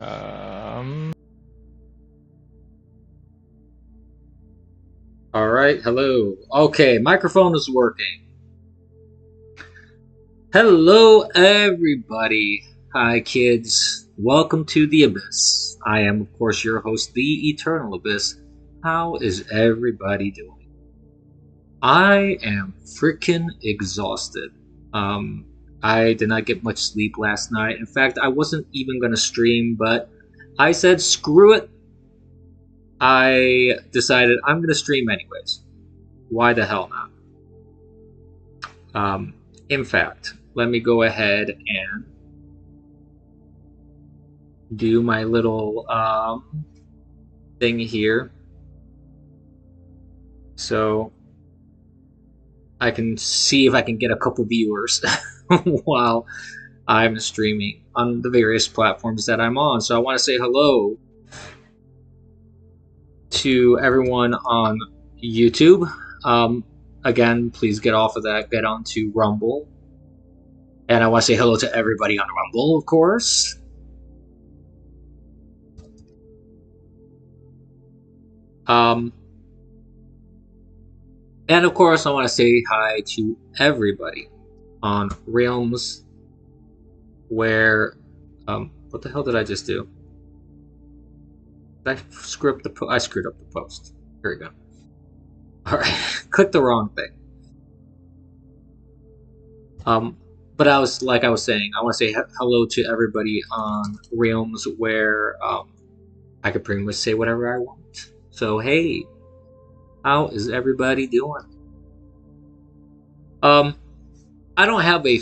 Um, All right, hello. Okay, microphone is working. Hello, everybody. Hi, kids. Welcome to the Abyss. I am, of course, your host, the Eternal Abyss. How is everybody doing? I am freaking exhausted. Um, I did not get much sleep last night. In fact, I wasn't even going to stream, but I said, screw it. I decided I'm going to stream anyways. Why the hell not? Um, in fact, let me go ahead and do my little thing here so I can see if I can get a couple viewers while I'm streaming on the various platforms that I'm on. So I want to say hello to everyone on YouTube. Again, please get off of that, get onto Rumble. And I want to say hello to everybody on Rumble, of course. And of course, I want to say hi to everybody on Realms where, what the hell did I just do? Did I screw up I screwed up the post. Here we go. All right, clicked the wrong thing. But I was saying, I want to say hello to everybody on Realms where I could pretty much say whatever I want. So hey, how is everybody doing? I don't have a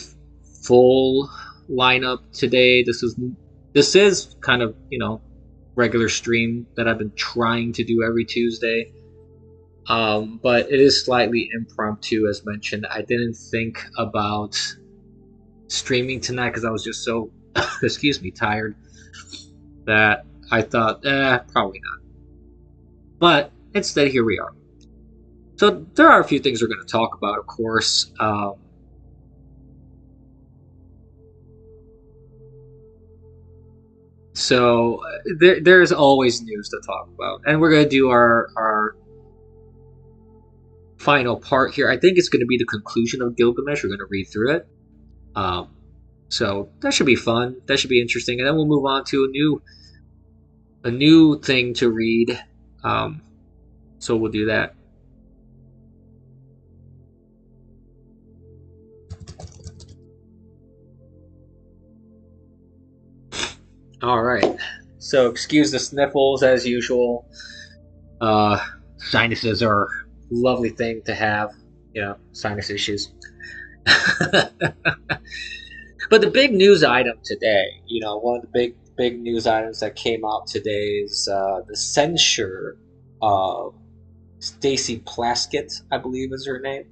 full lineup today. This is kind of, regular stream that I've been trying to do every Tuesday. But it is slightly impromptu, as mentioned. I didn't think about streaming tonight because I was just so, excuse me, tired that I thought, probably not. But instead, here we are. So there are a few things we're going to talk about, of course. So there's always news to talk about, and we're going to do our final part here. I think it's going to be the conclusion of Gilgamesh. We're going to read through it. So that should be fun. That should be interesting, and then we'll move on to a new thing to read. So we'll do that. All right. So excuse the sniffles as usual. Sinuses are a lovely thing to have. Sinus issues. But the big news item today, one of the big news items that came out today is the censure of Stacey Plaskett, I believe is her name.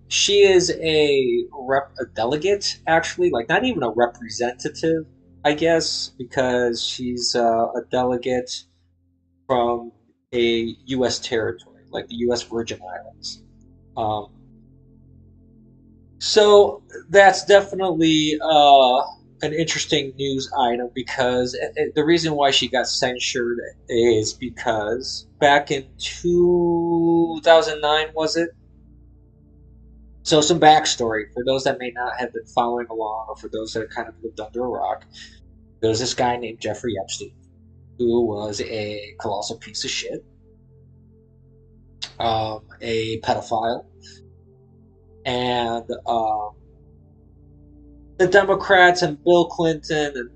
She is a delegate, actually, like not even a representative, I guess, because she's a delegate from a U.S. territory, like the U.S. Virgin Islands. So that's definitely an interesting news item because the reason why she got censured is because back in 2009, was it? So some backstory for those that may not have been following along, or for those that kind of lived under a rock. There was this guy named Jeffrey Epstein, who was a colossal piece of shit, a pedophile, and the Democrats and Bill Clinton and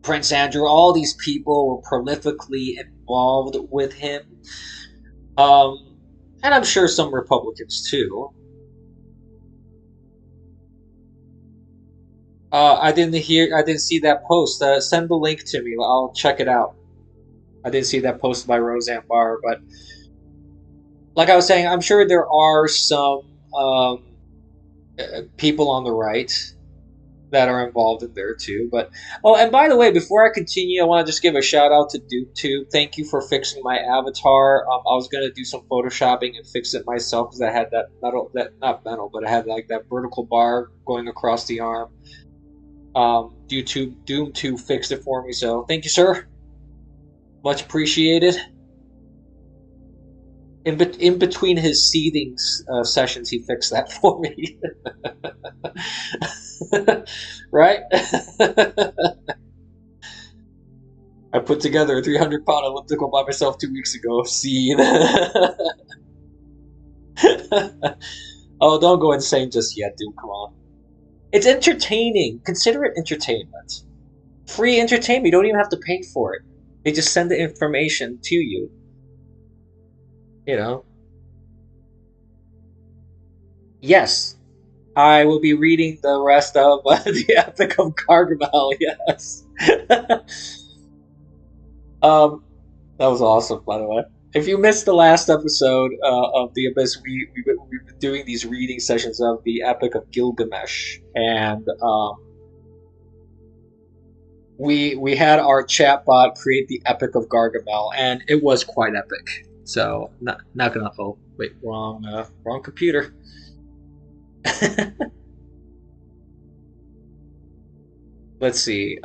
Prince Andrew, all these people were prolifically involved with him, and I'm sure some Republicans too. I didn't see that post. Send the link to me. I'll check it out. I didn't see that post by Roseanne Barr, but like I was saying, I'm sure there are some people on the right that are involved in there too. But and by the way, before I continue, I want to just give a shout out to DukeTube. Thank you for fixing my avatar. I was gonna do some photoshopping and fix it myself because I had that not metal, but I had like that vertical bar going across the arm. YouTube Doom 2 fixed it for me, so thank you, sir. Much appreciated. In between his seething sessions, he fixed that for me. Right? I put together a 300-pound elliptical by myself 2 weeks ago. See? Oh, don't go insane just yet, dude. Come on. It's entertaining. Consider it entertainment. Free entertainment. You don't even have to pay for it. They just send the information to you. You know? Yes. I will be reading the rest of the Epic of Gargamel, yes. That was awesome, by the way. If you missed the last episode of The Abyss, we've been doing these reading sessions of the Epic of Gilgamesh, and we had our chatbot create the Epic of Gargamel, and it was quite epic. So not gonna. Oh wait, wrong computer. Let's see.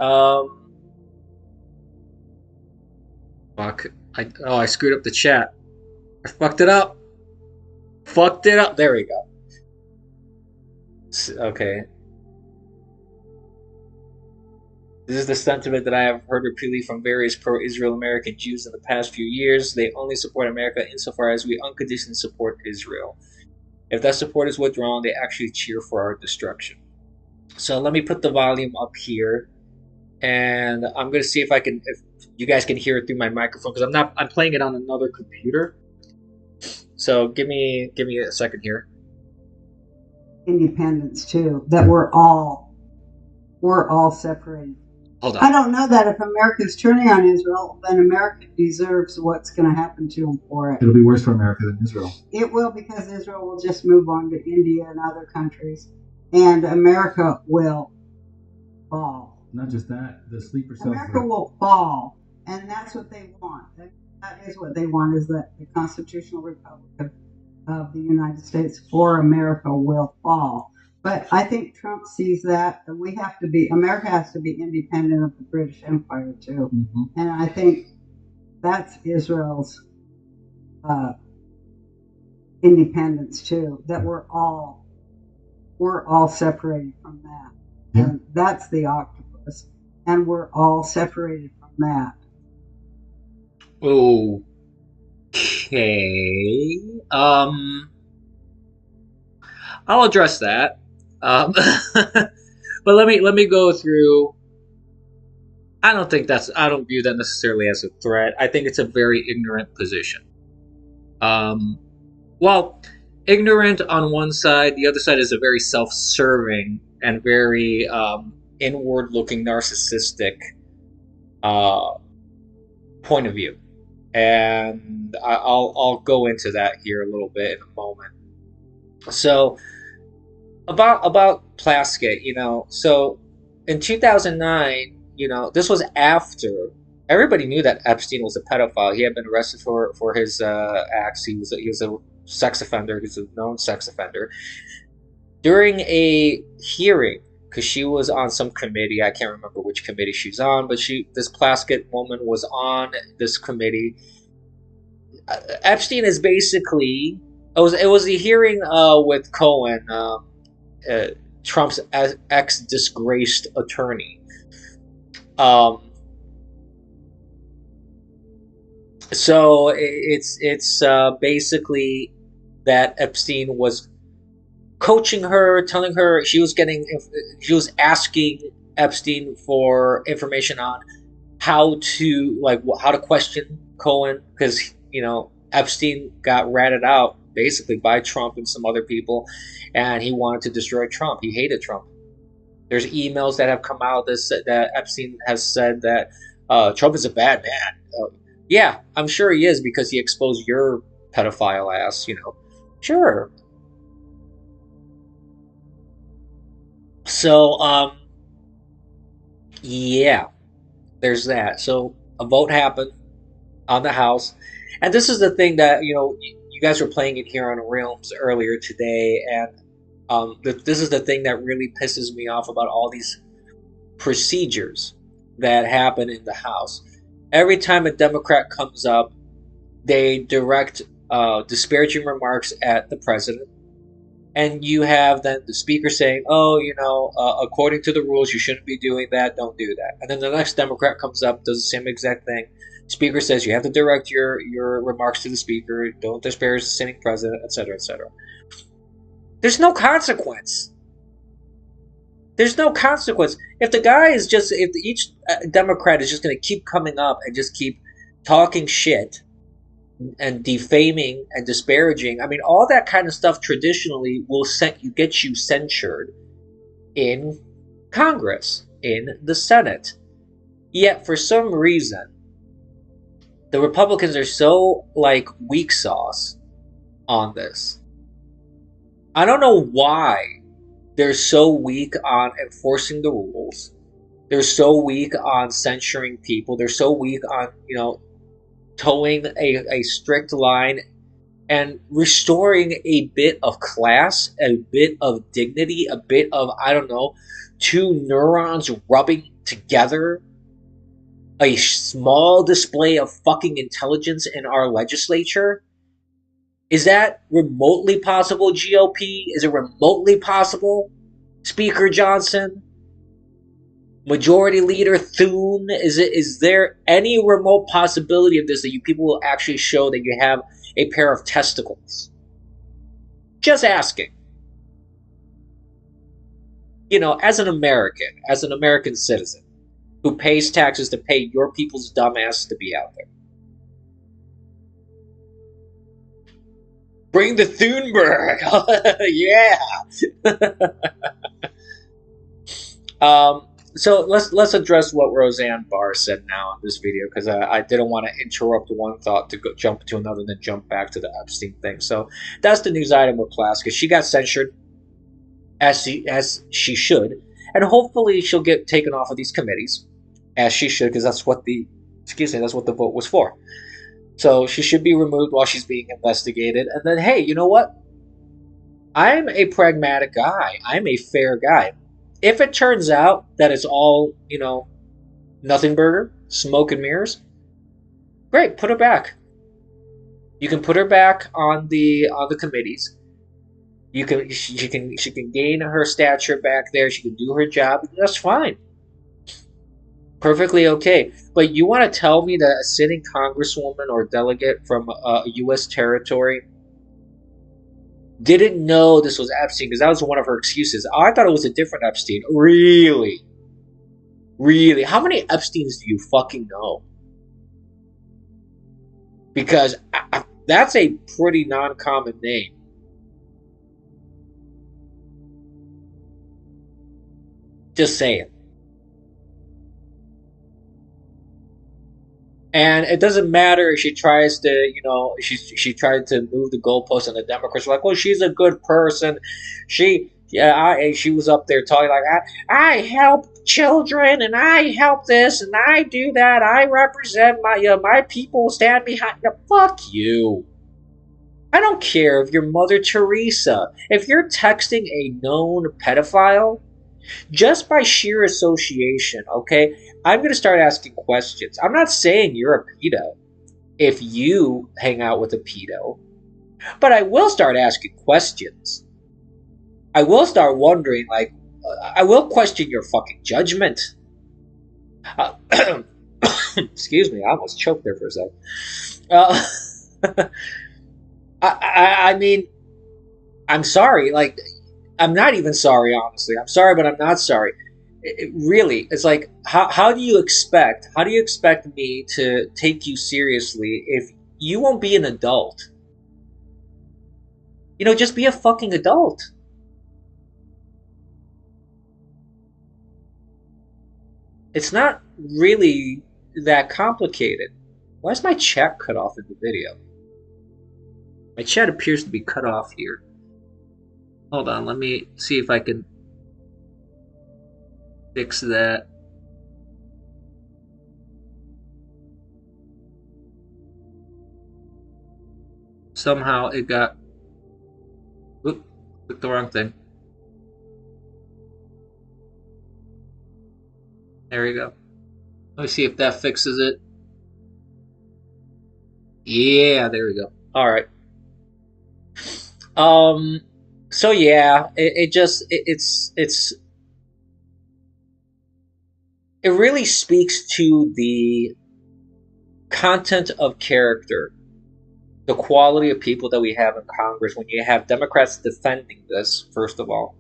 Fuck. I screwed up the chat. I fucked it up. Fucked it up. There we go. Okay. This is the sentiment that I have heard repeatedly from various pro-Israel American Jews in the past few years. They only support America insofar as we unconditionally support Israel. If that support is withdrawn, they actually cheer for our destruction. So let me put the volume up here, and I'm gonna see if you guys can hear it through my microphone, because I'm playing it on another computer. So give me a second here. Independence too, that we're all separated. Hold on. I don't know that if America's turning on Israel, then America deserves what's going to happen to them for it. It'll be worse for America than Israel. It will, because Israel will just move on to India and other countries, and America will fall. Not just that, the sleeper cells. America will fall, and that's what they want. That is what they want, is that the constitutional republic of the United States for America will fall. But I think Trump sees that America has to be independent of the British Empire too. Mm-hmm. And I think that's Israel's independence too, that we're all separated from that. Yeah. And that's the octopus. And we're all separated from that. Okay. I'll address that. But let me go through. I don't view that necessarily as a threat. I think it's a very ignorant position. Well, ignorant on one side, the other side is a very self-serving and very inward-looking, narcissistic point of view, and I'll go into that here a little bit in a moment. So about Plaskett, so in 2009, this was after everybody knew that Epstein was a pedophile. He had been arrested for his acts. He was a sex offender. He's a known sex offender. During a hearing, because she was on some committee, I can't remember which committee she's on, but this Plaskett woman was on this committee. Epstein is basically it was a hearing with Cohen, Trump's ex-disgraced attorney. So it's basically that Epstein was coaching her, telling her she was asking Epstein for information on how to question Cohen, because Epstein got ratted out basically by Trump and some other people, and he wanted to destroy Trump. He hated Trump. There's emails that have come out that Epstein has said that Trump is a bad man. Yeah, I'm sure he is, because he exposed your pedophile ass, Sure. So, yeah, there's that. So a vote happened on the House, and this is the thing that, you guys were playing it here on Realms earlier today, and this is the thing that really pisses me off about all these procedures that happen in the House. Every time a Democrat comes up, they direct disparaging remarks at the president. And you have then the speaker saying, oh, according to the rules, you shouldn't be doing that. Don't do that. And then the next Democrat comes up, does the same exact thing. Speaker says you have to direct your remarks to the speaker. Don't disparage the sitting president, etc., etc. There's no consequence. There's no consequence. If the guy is just, if each Democrat is just going to keep coming up and just keep talking shit and defaming and disparaging, I mean, all that kind of stuff traditionally will get you censured in Congress, in the Senate. Yet, for some reason, the Republicans are so, like, weak sauce on this. I don't know why they're so weak on enforcing the rules. They're so weak on censuring people. They're so weak on, towing a strict line and restoring a bit of class, a bit of dignity, a bit of, I don't know, two neurons rubbing together, a small display of fucking intelligence in our legislature. Is that remotely possible, GOP? Is it remotely possible, Speaker Johnson? Majority Leader Thune? Is there any remote possibility of this, that you people will actually show that you have a pair of testicles? Just asking. As an American citizen who pays taxes to pay your people's dumbasses to be out there. Bring the Thunberg! Yeah! So let's address what Roseanne Barr said now in this video, because I didn't want to interrupt one thought to jump to another and then jump back to the Epstein thing. So that's the news item with Plaskett. She got censured, as she should, and hopefully she'll get taken off of these committees, as she should, because that's what the vote was for. So she should be removed while she's being investigated. And then, hey, you know what? I'm a pragmatic guy. I'm a fair guy. If it turns out that it's all, nothing burger, smoke and mirrors, great, put her back. You can put her back on the committees. She can gain her stature back there. She can do her job. That's fine. Perfectly okay. But you want to tell me that a sitting congresswoman or delegate from a U.S. territory didn't know this was Epstein, because that was one of her excuses. I thought it was a different Epstein. Really? Really? How many Epsteins do you fucking know? Because that's a pretty non-common name. Just saying. And it doesn't matter if she tries to, she tried to move the goalposts, and the Democrats were like, well, she's a good person. She was up there talking like, I help children, and I help this, and I do that. I represent my people, stand behind. Fuck you. I don't care if you're Mother Teresa. If you're texting a known pedophile, just by sheer association, okay, I'm going to start asking questions. I'm not saying you're a pedo if you hang out with a pedo, but I will start asking questions. I will start wondering, like, I will question your fucking judgment. Excuse me, I almost choked there for a second. I mean, I'm sorry, like, I'm not even sorry, honestly. I'm sorry, but I'm not sorry. Really, it's like, how do you expect me to take you seriously if you won't be an adult? Just be a fucking adult. It's not really that complicated. Why is my chat cut off in the video? My chat appears to be cut off here. Hold on, let me see if I can fix that. Somehow it got... Oop, clicked the wrong thing. There you go. Let me see if that fixes it. Yeah, there we go. All right. Um. So yeah, it really speaks to the content of character, the quality of people that we have in Congress. When you have Democrats defending this, first of all,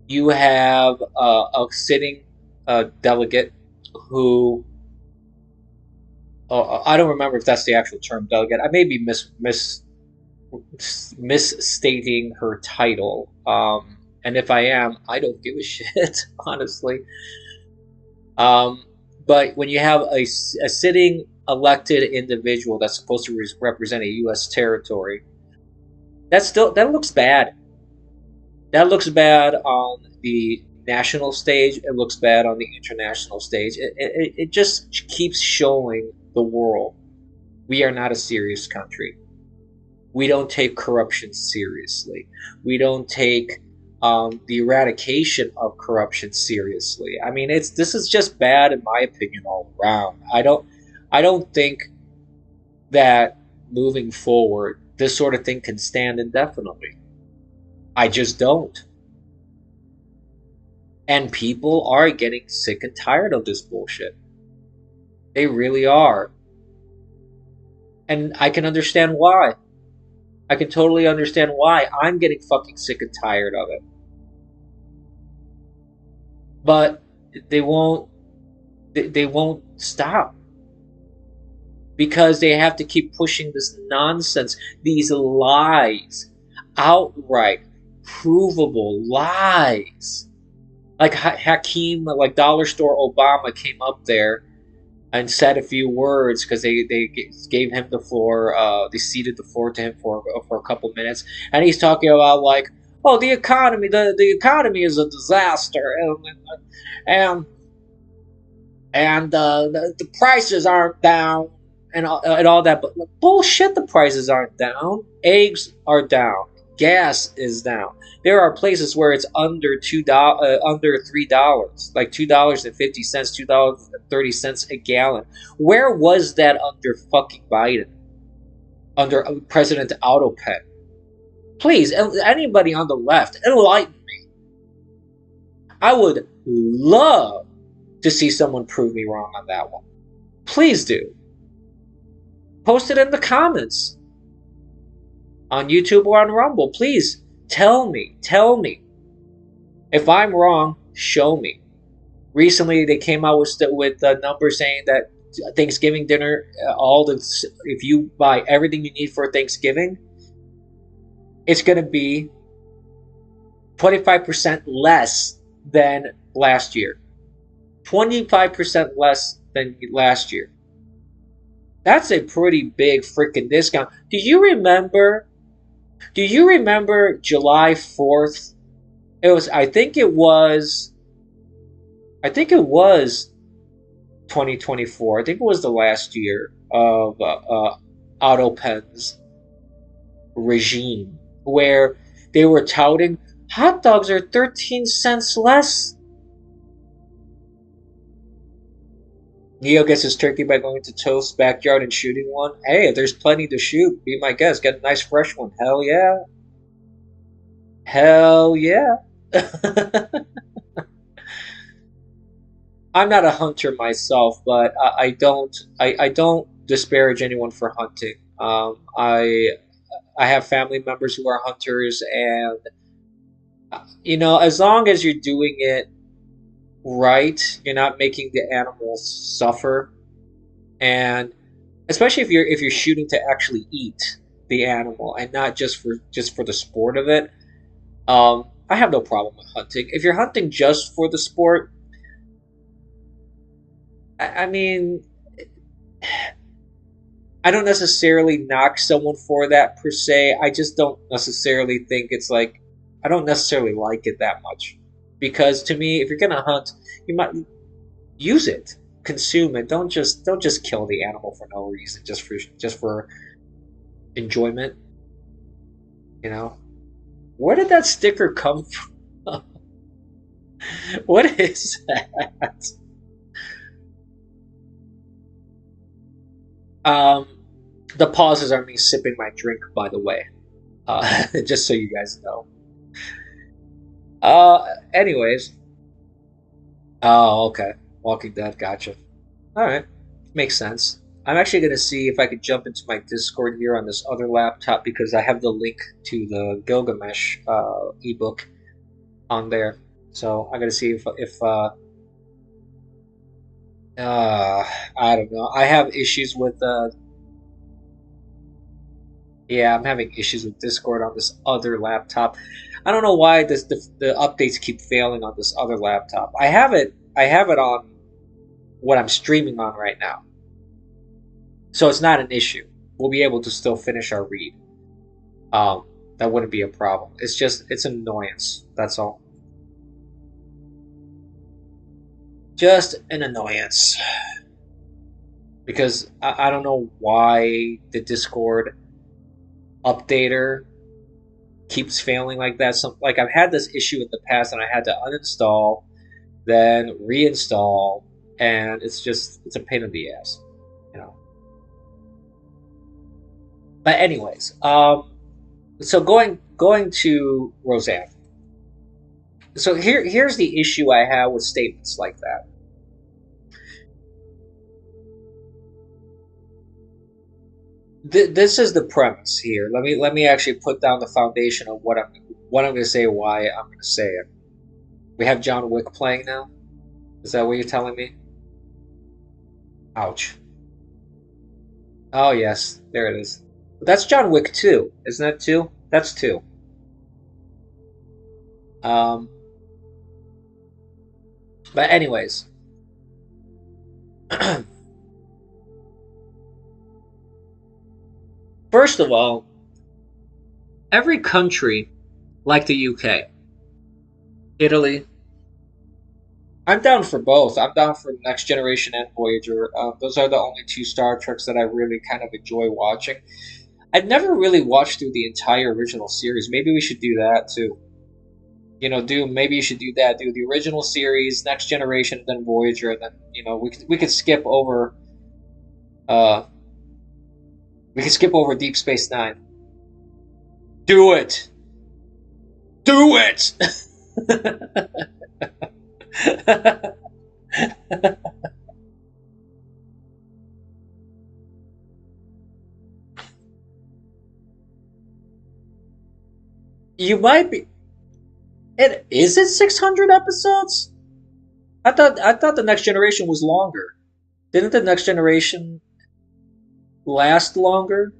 you have a sitting delegate who I don't remember if that's the actual term, delegate. I may be misstating her title. And if I am, I don't give a shit, honestly. Um, but when you have a sitting elected individual that's supposed to represent a U.S. territory, that looks bad. That looks bad on the national stage. It looks bad on the international stage. It just keeps showing the world we are not a serious country. We don't take corruption seriously. We don't take the eradication of corruption seriously. I mean, this is just bad in my opinion all around. I don't think that moving forward, this sort of thing can stand indefinitely. I just don't. And people are getting sick and tired of this bullshit. They really are. And I can understand why. I can totally understand why. I'm getting fucking sick and tired of it. But they won't they won't stop because they have to keep pushing this nonsense, these lies, outright provable lies. Like Hakeem, like Dollar Store Obama came up there and said a few words because they gave him the floor. They ceded the floor to him for a couple minutes, and he's talking about like, oh, the economy, the economy is a disaster, and the prices aren't down, and all that. But bullshit, the prices aren't down. Eggs are down. Gas is down. There are places where it's under under $3, like $2.50, $2.30 a gallon. Where was that under fucking Biden? Under President Autopen? Please, anybody on the left, enlighten me. I would love to see someone prove me wrong on that one. Please do. Post it in the comments on YouTube or on Rumble. Please tell me. If I'm wrong, show me. Recently, they came out with numbers saying that Thanksgiving dinner, if you buy everything you need for Thanksgiving, it's going to be 25% less than last year. 25% less than last year. That's a pretty big freaking discount. Do you remember July 4th? I think it was 2024. I think it was the last year of Autopen's regime, where they were touting hot dogs are 13 cents less. Neo gets his turkey by going to Toast's backyard and shooting one. Hey, if there's plenty to shoot, be my guest. Get a nice fresh one. Hell yeah. Hell yeah. I'm not a hunter myself, but I don't disparage anyone for hunting. I have family members who are hunters, and as long as you're doing it right, you're not making the animals suffer, and especially if you're shooting to actually eat the animal and not just for the sport of it. I have no problem with hunting. If you're hunting just for the sport, I mean, I don't necessarily knock someone for that per se. I just don't necessarily think it's like, I don't necessarily like it that much. Because to me, if you're gonna hunt, you might use it, consume it. Don't just kill the animal for no reason, just for enjoyment. Where did that sticker come from? What is that? Um, the pauses are me sipping my drink, by the way. Just so you guys know. Anyways. Oh, okay. Walking Dead, gotcha. Alright. Makes sense. I'm actually gonna see if I could jump into my Discord here on this other laptop because I have the link to the Gilgamesh ebook on there. So I'm gonna see uh I don't know. I have issues with yeah, I'm having issues with Discord on this other laptop. I don't know why the updates keep failing on this other laptop. I have it on what I'm streaming on right now. So it's not an issue. We'll be able to still finish our read. Um, that wouldn't be a problem. It's an annoyance. That's all. Just an annoyance. Because I don't know why the Discord updater keeps failing like that. Like I've had this issue in the past and I had to uninstall, then reinstall, and it's a pain in the ass, you know. But anyways, so going to Roseanne. So here's the issue I have with statements like that. This is the premise here. Let me actually put down the foundation of what I'm going to say, why I'm going to say it. We have John Wick playing now. Is that what you're telling me? Ouch. Oh yes, there it is. But that's John Wick 2, isn't that 2? That's 2. Um, but anyways, first of all, every country like the UK, Italy. I'm down for both. I'm down for Next Generation and Voyager. Those are the only two Star Treks that I really kind of enjoy watching. I've never really watched through the entire original series. Maybe we should do that too. Do maybe you should do that. Do the original series, Next Generation, then Voyager, and then we could skip over uh we could skip over Deep Space Nine. Do it. Do it. You might be. It 600 episodes? I thought the Next Generation was longer. Didn't the Next Generation last longer?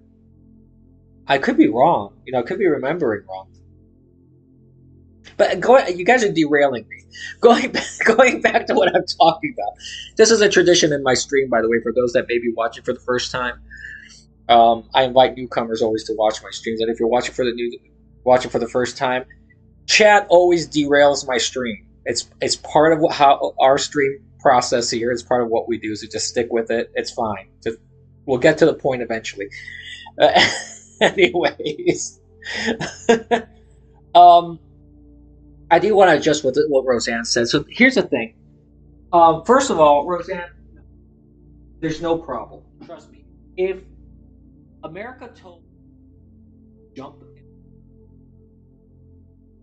I could be wrong. I could be remembering wrong. But you guys are derailing me. Going back to what I'm talking about. This is a tradition in my stream, by the way, for those that may be watching for the first time. I invite newcomers always to watch my streams, and if you're watching for the first time, chat always derails my stream. It's part of how our stream process here. It's part of what we do. So just stick with it. It's fine. We'll get to the point eventually. Anyways, I do want to adjust what Roseanne said. So here's the thing. First of all, Roseanne, there's no problem. Trust me. If America told jump,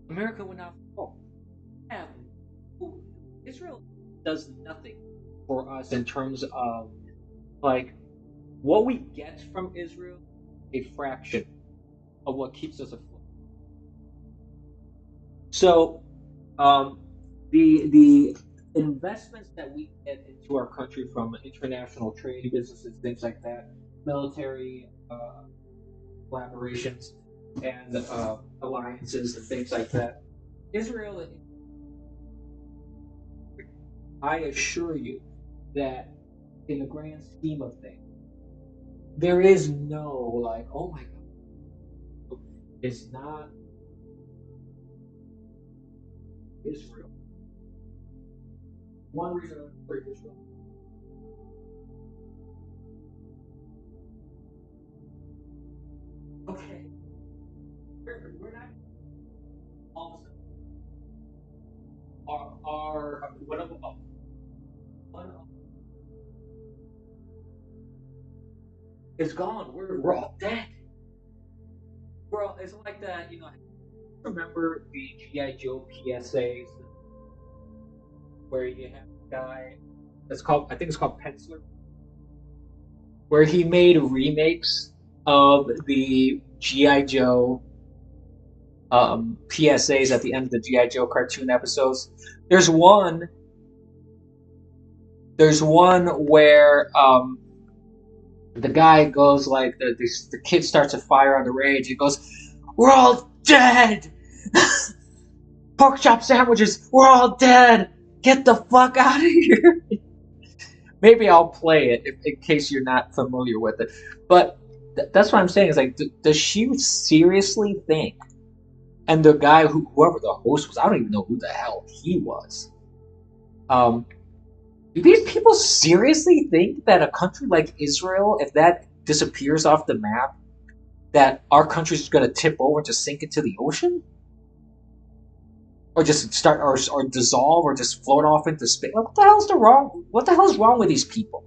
America would not fall. Yeah, Israel does nothing for us in terms of like what we get from Israel, a fraction of what keeps us afloat. So, the investments that we get into our country from international trade, businesses, things like that, military collaborations, and alliances and things like that, Israel, I assure you that in the grand scheme of things, there is no like, oh my God, it's not Israel. One reason for Israel. Okay, we're not all of a sudden, our one of is gone. We're all dead. It's like that, remember the G.I. Joe PSAs where you have a guy I think it's called Penciler, where he made remakes of the G.I. Joe PSAs at the end of the G.I. Joe cartoon episodes. There's one where the guy goes like the kid starts a fire on the range. He goes, "We're all dead. Pork chop sandwiches. We're all dead. Get the fuck out of here." Maybe I'll play it in case you're not familiar with it. But that's what I'm saying. Is like, does she seriously think? And the guy whoever the host was, I don't even know who the hell he was. Do these people seriously think that a country like Israel, if that disappears off the map, that our country's just going to tip over and just sink into the ocean? Or just start, or dissolve, or just float off into space? Like, what the hell's wrong with these people?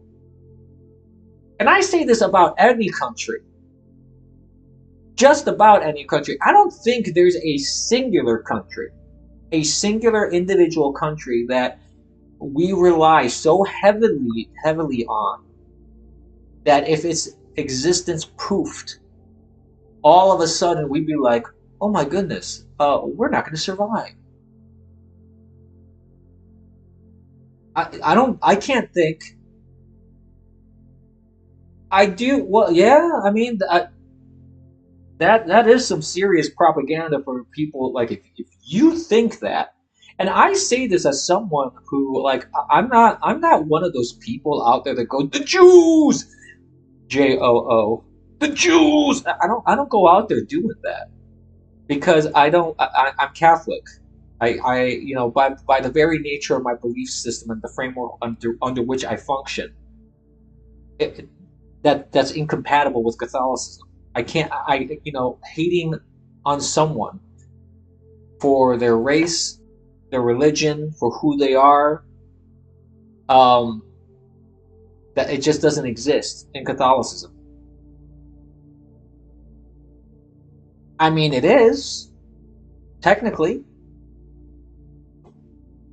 And I say this about any country. Just about any country. I don't think there's a singular country, a singular individual country that we rely so heavily on that if its existence poofed, all of a sudden we'd be like, oh my goodness, we're not going to survive. I can't think. I do, well, yeah, I mean, that is some serious propaganda for people. Like, if you think that, and I say this as someone who, like, I'm not one of those people out there that go, the Jews, JOO, the Jews. I don't go out there doing that because I'm Catholic. I by the very nature of my belief system and the framework under which I function, that's incompatible with Catholicism. I can't, hating on someone for their race, their religion, for who they are, that it just doesn't exist in Catholicism. I mean, it is, technically.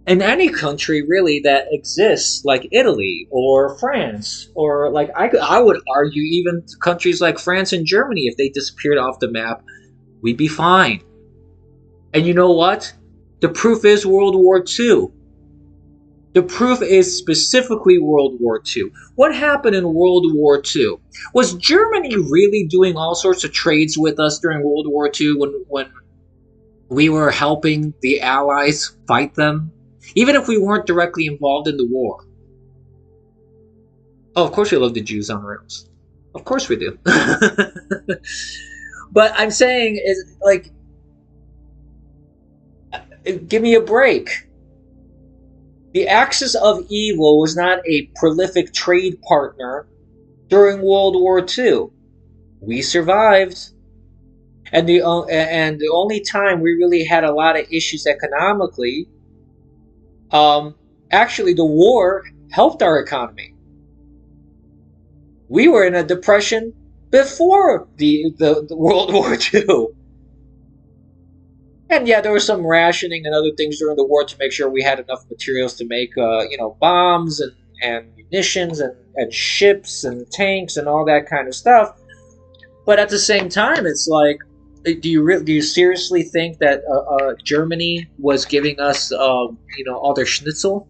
In any country, really, that exists, like Italy or France, or like I would argue even countries like France and Germany, if they disappeared off the map, we'd be fine. And you know what? The proof is World War II. The proof is specifically World War II. What happened in World War II? Was Germany really doing all sorts of trades with us during World War II when we were helping the Allies fight them? Even if we weren't directly involved in the war. Oh, of course we love the Jews on rails. Of course we do. But I'm saying is, like, give me a break. The Axis of Evil was not a prolific trade partner during World War II. We survived. And the only time we really had a lot of issues economically, actually the war helped our economy. We were in a depression before the World War II. And yeah, there was some rationing and other things during the war to make sure we had enough materials to make, bombs and munitions and ships and tanks and all that kind of stuff. But at the same time, it's like, do you seriously think that Germany was giving us, all their schnitzel,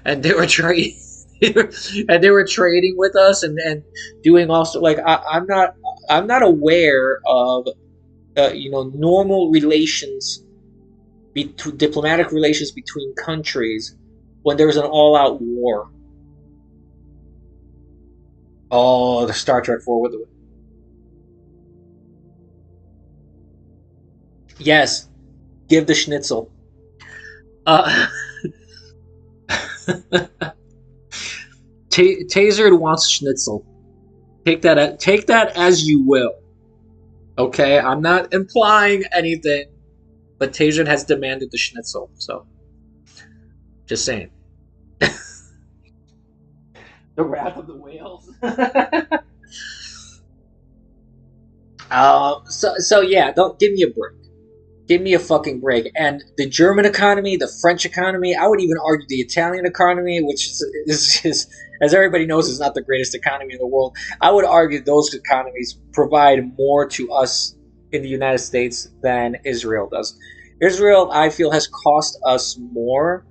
and they were trading, and they were trading with us and doing also, like, I'm not aware of normal relations, diplomatic relations between countries when there was an all-out war. Oh, the Star Trek 4 with it. Yes, give the schnitzel. Tasered wants schnitzel. Take that as you will. Okay, I'm not implying anything, but Tasered has demanded the schnitzel. So Just saying. The wrath of the whales. So yeah, don't give me a break. Give me a fucking break. And the German economy, the French economy, I would even argue the Italian economy, which is as everybody knows, is not the greatest economy in the world. I would argue those economies provide more to us in the United States than Israel does. Israel, I feel, has cost us more.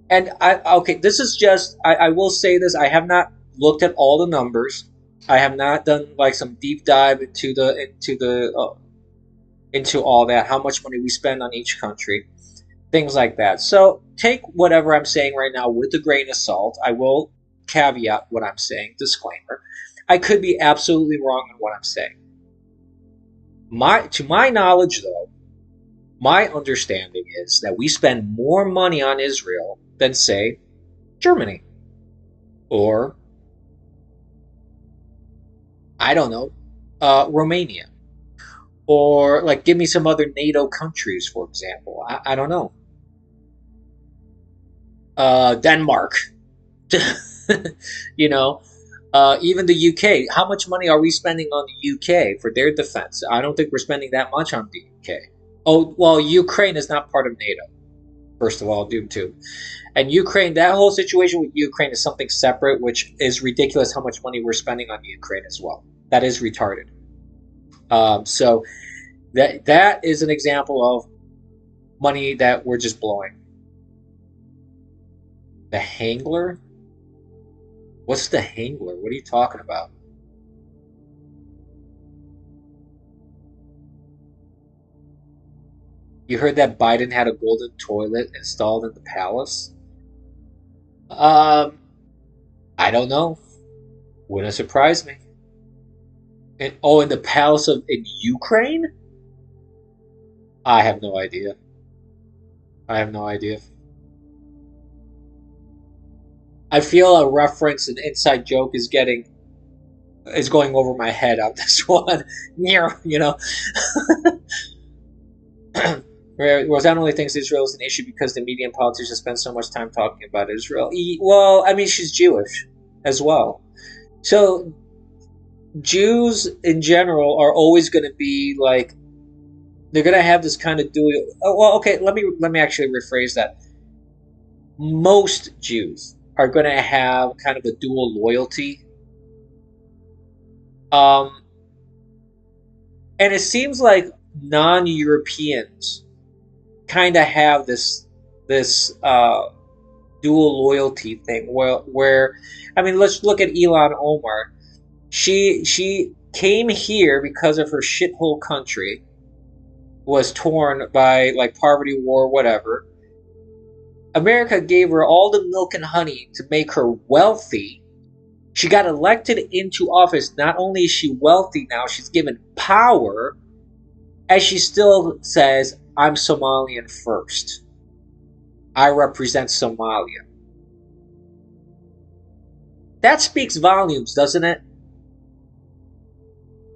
And okay, this is just, I will say this, I have not looked at all the numbers. I have not done like some deep dive into all that, how much money we spend on each country, things like that. So take whatever I'm saying right now with a grain of salt. I will caveat what I'm saying, disclaimer. I could be absolutely wrong in what I'm saying. To my knowledge, though, my understanding is that we spend more money on Israel than, say, Germany. Or, I don't know, Romania. Or, like, give me some other NATO countries, for example. I don't know. Denmark. You know, even the UK. How much money are we spending on the UK for their defense? I don't think we're spending that much on the UK. Oh, well, Ukraine is not part of NATO, first of all, due to. And Ukraine, that whole situation with Ukraine is something separate, which is ridiculous how much money we're spending on Ukraine as well. That is retarded. So that is an example of money that we're just blowing. The Hangler? What's the Hangler? What are you talking about? You heard that Biden had a golden toilet installed in the palace? I don't know. Wouldn't surprise me. In the palace in Ukraine? I have no idea. I have no idea. I feel a reference, an inside joke is going over my head on this one. You know. Rosanna thinks Israel is an issue because the media and politicians spend so much time talking about Israel. Well, I mean, she's Jewish as well. So Jews in general are always going to be like, they're going to have this kind of dual. Oh, well, okay, let me actually rephrase that. Most Jews are going to have kind of a dual loyalty. And it seems like non-Europeans kind of have this dual loyalty thing where I mean, let's look at Ilhan Omar. She came here because of her shithole country was torn by like poverty, war, whatever. America gave her all the milk and honey to make her wealthy. She got elected into office. Not only is she wealthy now, she's given power, and she still says, I'm Somalian first. I represent Somalia. That speaks volumes, doesn't it?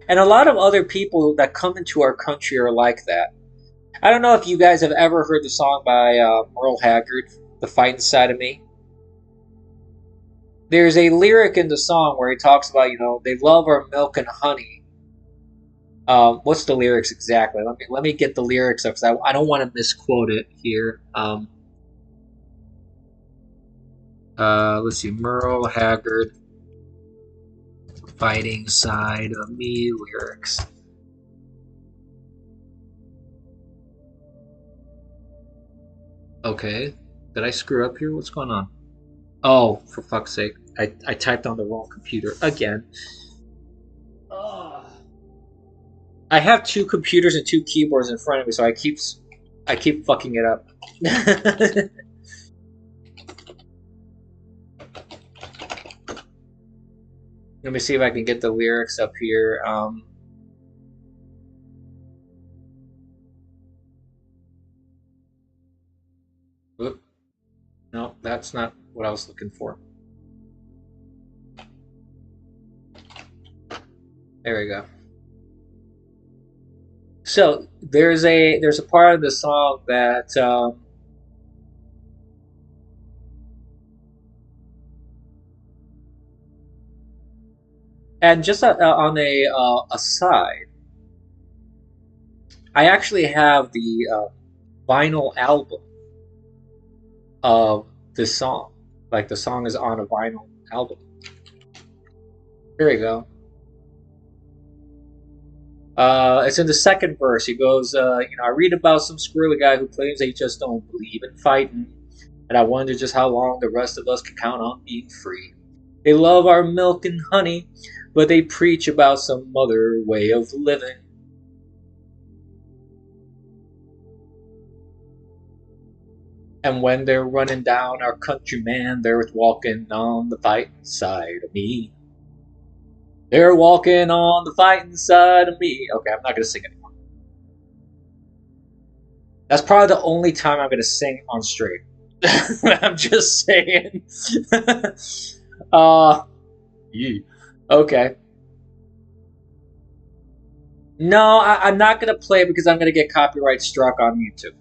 And a lot of other people that come into our country are like that. I don't know if you guys have ever heard the song by Merle Haggard, The Fight Inside of Me. There's a lyric in the song where he talks about, they love our milk and honey. What's the lyrics exactly? Let me get the lyrics up because I don't want to misquote it here. Let's see, Merle Haggard, Fighting Side of Me lyrics. Okay, did I screw up here? What's going on? Oh, for fuck's sake, I typed on the wrong computer again. I have two computers and two keyboards in front of me, so I keep fucking it up. Let me see if I can get the lyrics up here. No, that's not what I was looking for. There we go. So there's a part of the song that And just on a aside, I actually have the vinyl album of this song. Like the song is on a vinyl album. Here we go. It's in the second verse. He goes, I read about some squirrely guy who claims they just don't believe in fighting, and I wonder just how long the rest of us can count on being free. They love our milk and honey, but they preach about some other way of living. And when they're running down our countryman, they're walking on the fighting side of me. They're walking on the fighting side of me. Okay, I'm not going to sing anymore. That's probably the only time I'm going to sing on straight. I'm just saying. Yeah. Okay. No, I'm not going to play it because I'm going to get copyright struck on YouTube.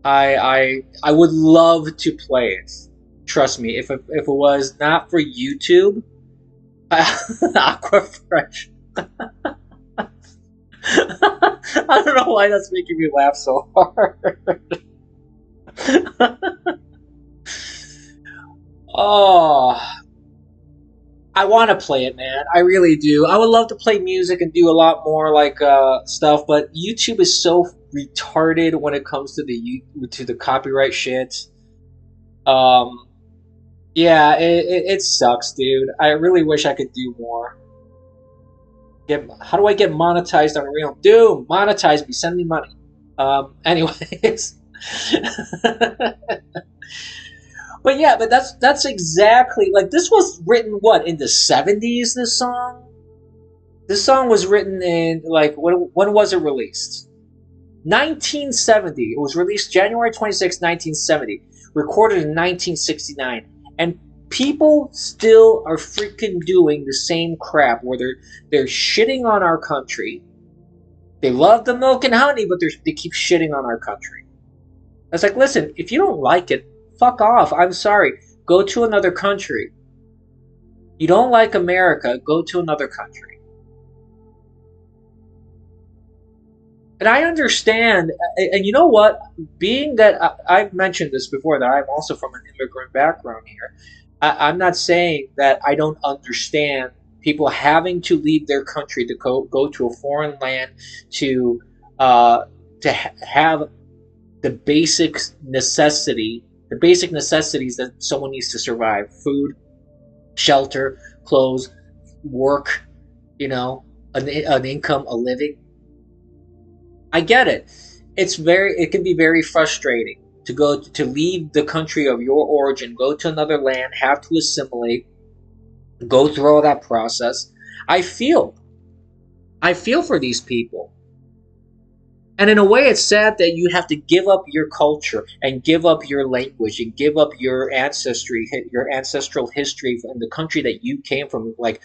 I would love to play it. Trust me, if it was not for YouTube, Aquafresh. I don't know why that's making me laugh so hard. Oh, I want to play it, man. I really do. I would love to play music and do a lot more like stuff, but YouTube is so retarded when it comes to the copyright shit. Um, yeah, it sucks, dude. I really wish I could do more. How do I get monetized on Real? Dude, monetize me. Send me money. Anyways. But yeah, but that's exactly like this was written what in the 70s. This song was written in like when was it released? 1970. It was released January 26, 1970. Recorded in 1969, and people still are freaking doing the same crap where they're shitting on our country. They love the milk and honey, but they keep shitting on our country. It's like, listen, if you don't like it, fuck off. I'm sorry. Go to another country. You don't like America, go to another country. And I understand, and you know what? Being that I've mentioned this before, that I'm also from an immigrant background here, I'm not saying that I don't understand people having to leave their country to go to a foreign land to have the basic the basic necessities that someone needs to survive: food, shelter, clothes, work, an income, a living. I get it. It can be very frustrating to leave the country of your origin, go to another land, have to assimilate, go through all that process. I feel for these people. And in a way, it's sad that you have to give up your culture and give up your language and give up your ancestry, your ancestral history in the country that you came from, like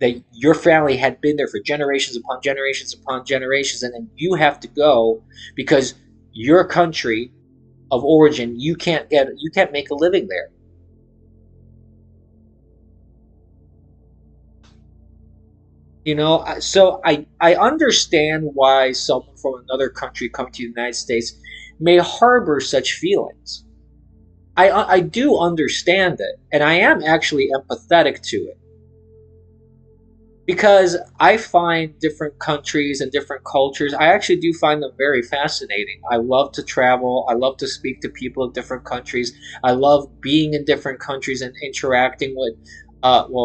that your family had been there for generations upon generations upon generations, and then you have to go because your country of origin, you can't make a living there. So I understand why someone from another country coming to the United States may harbor such feelings. I do understand it, and I am actually empathetic to it. Because I find different countries and different cultures, I actually do find them very fascinating. I love to travel. I love to speak to people of different countries. I love being in different countries and interacting with,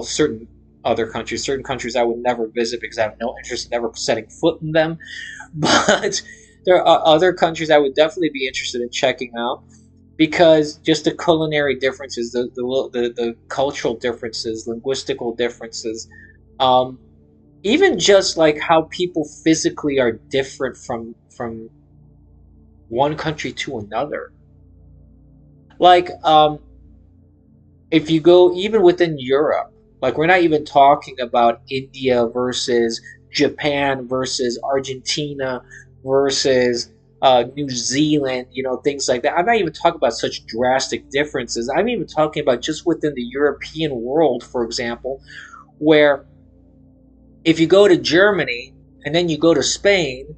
certain other countries. Certain countries I would never visit because I have no interest in ever setting foot in them. But there are other countries I would definitely be interested in checking out because just the culinary differences, the cultural differences, linguistical differences, even just like how people physically are different from one country to another. Like, if you go even within Europe, like we're not even talking about India versus Japan versus Argentina versus New Zealand, things like that. I'm not even talking about such drastic differences. I'm even talking about just within the European world, for example, where if you go to Germany and then you go to Spain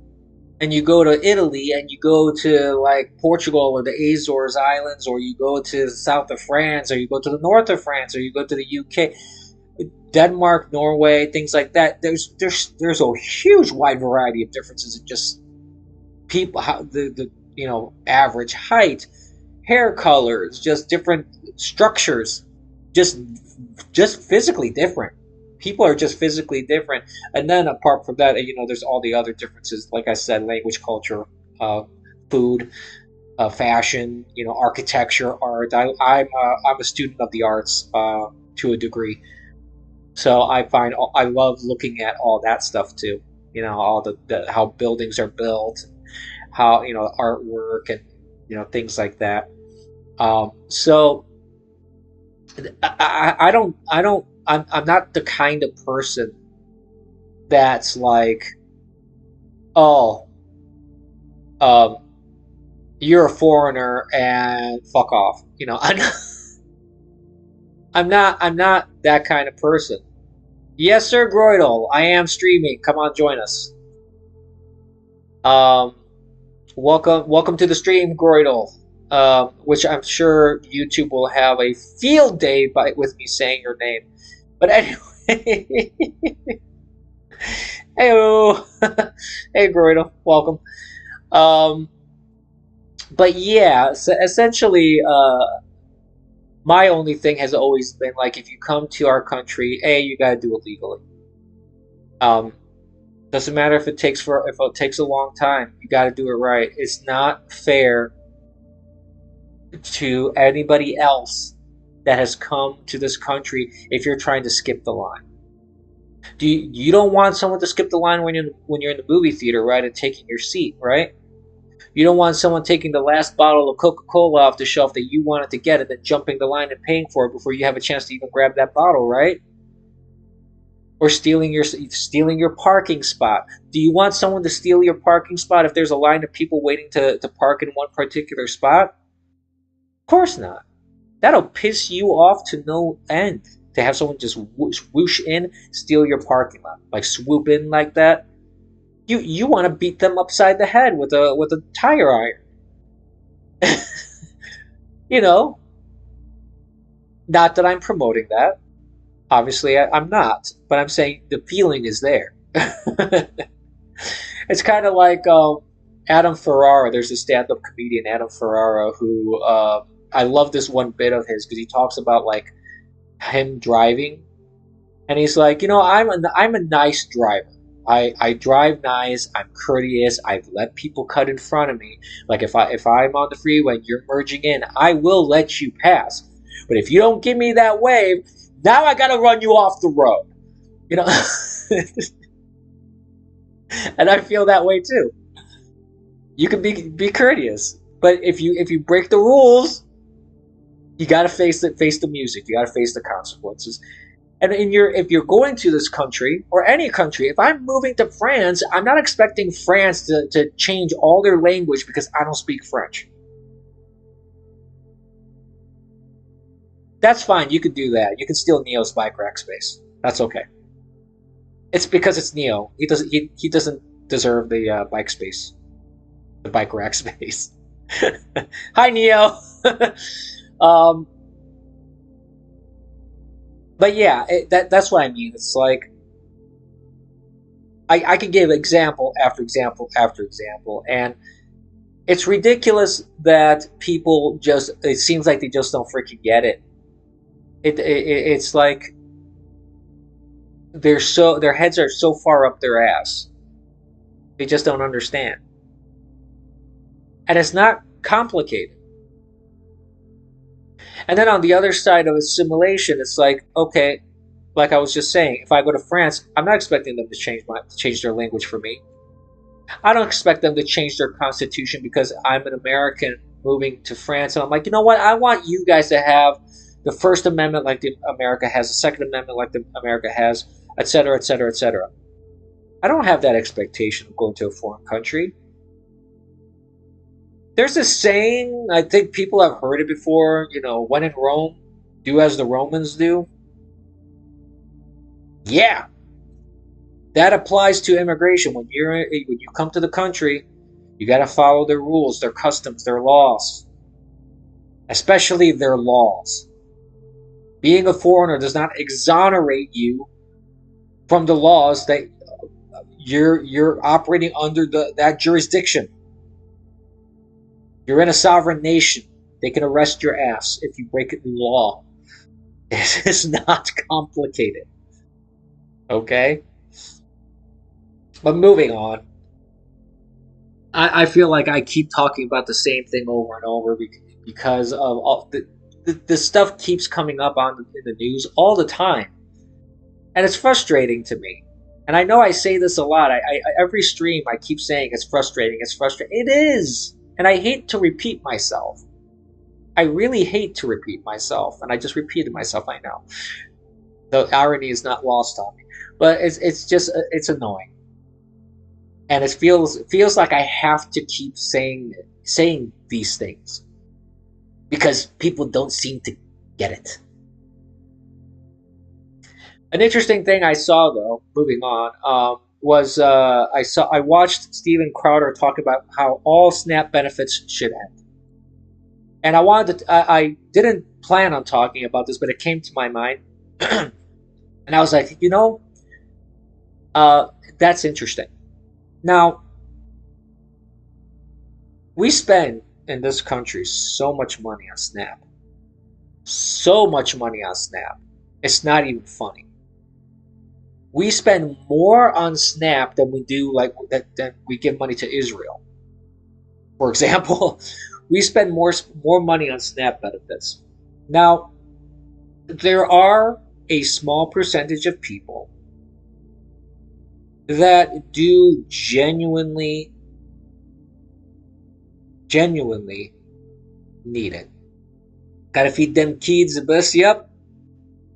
and you go to Italy and you go to like Portugal or the Azores Islands, or you go to the south of France, or you go to the north of France, or you go to the UK, Denmark, Norway, things like that. There's a huge wide variety of differences in just people, how the average height, hair colors, just different structures, just physically different. People are just physically different, and then apart from that, there's all the other differences. Like I said, language, culture, food, fashion, architecture, art. I'm a student of the arts to a degree, so I love looking at all that stuff too. All the how buildings are built, how artwork, and things like that. So I'm not the kind of person that's like, oh, um, you're a foreigner and fuck off. I'm not that kind of person. Yes, sir, Groidel. I am streaming. Come on, join us. Welcome to the stream, Groidel. Which I'm sure YouTube will have a field day with me saying your name. But anyway, heyo, hey Groidel, welcome. But yeah, so essentially, my only thing has always been like, if you come to our country, you gotta do it legally. Doesn't matter if it takes a long time. You gotta do it right. It's not fair to anybody else that has come to this country if you're trying to skip the line. You don't want someone to skip the line when you're in the movie theater, right, and taking your seat, right? You don't want someone taking the last bottle of Coca-Cola off the shelf that you wanted to get and then jumping the line and paying for it before you have a chance to even grab that bottle, right? Or stealing your parking spot. Do you want someone to steal your parking spot if there's a line of people waiting to park in one particular spot? Of course not. That'll piss you off to no end, to have someone just whoosh in, steal your parking lot, like swoop in like that. You want to beat them upside the head with a tire iron. Not that I'm promoting that. Obviously, I'm not, but I'm saying the feeling is there. It's kind of like Adam Ferrara. There's a stand-up comedian, Adam Ferrara, who I love this one bit of his because he talks about like him driving, and he's like, I'm a nice driver. I drive nice. I'm courteous. I've let people cut in front of me. Like if I'm on the freeway and you're merging in, I will let you pass. But if you don't give me that wave, now I gotta run you off the road. And I feel that way too. You can be courteous, but if you break the rules, you gotta face the music. You gotta face the consequences. And if you're going to this country, or any country, if I'm moving to France, I'm not expecting France to change all their language because I don't speak French. That's fine. You can do that. You can steal Neo's bike rack space. That's okay. It's because it's Neo. He doesn't deserve the bike space, the bike rack space. Hi, Neo. But yeah, that's what I mean. It's like I can give example after example after example, and it's ridiculous that people it seems like they just don't freaking get it. It's like their heads are so far up their ass. They just don't understand. And it's not complicated. And then on the other side of assimilation, it's like, okay, like I was just saying, if I go to France, I'm not expecting them to change their language for me. I don't expect them to change their constitution because I'm an American moving to France, and I'm like, you know what? I want you guys to have the First Amendment like the America has, the Second Amendment like the America has, etc., etc., etc. I don't have that expectation of going to a foreign country. There's a saying, I think people have heard it before, when in Rome, do as the Romans do. Yeah, that applies to immigration. When you come to the country, you got to follow their rules, their customs, their laws, especially their laws. Being a foreigner does not exonerate you from the laws that you're operating under that jurisdiction. You're in a sovereign nation. They can arrest your ass if you break the law. This is not complicated. Okay? But moving on. I feel like I keep talking about the same thing over and over because of all the stuff keeps coming up in the news all the time. And it's frustrating to me. And I know I say this a lot. Every stream I keep saying it's frustrating. It's frustrating. It is. And I hate to repeat myself. I really hate to repeat myself. And I just repeated myself, I know. The irony is not lost on me. But it's annoying. And it feels like I have to keep saying these things. Because people don't seem to get it. An interesting thing I saw, though, moving on, was I watched Steven Crowder talk about how all SNAP benefits should end, and I didn't plan on talking about this, but it came to my mind, and I was like, that's interesting. Now, we spend in this country so much money on SNAP, it's not even funny. We spend more on SNAP than we do than we give money to Israel. For example, we spend more money on SNAP benefits. Now, there are a small percentage of people that do genuinely need it. Gotta feed them kids the bus, yep.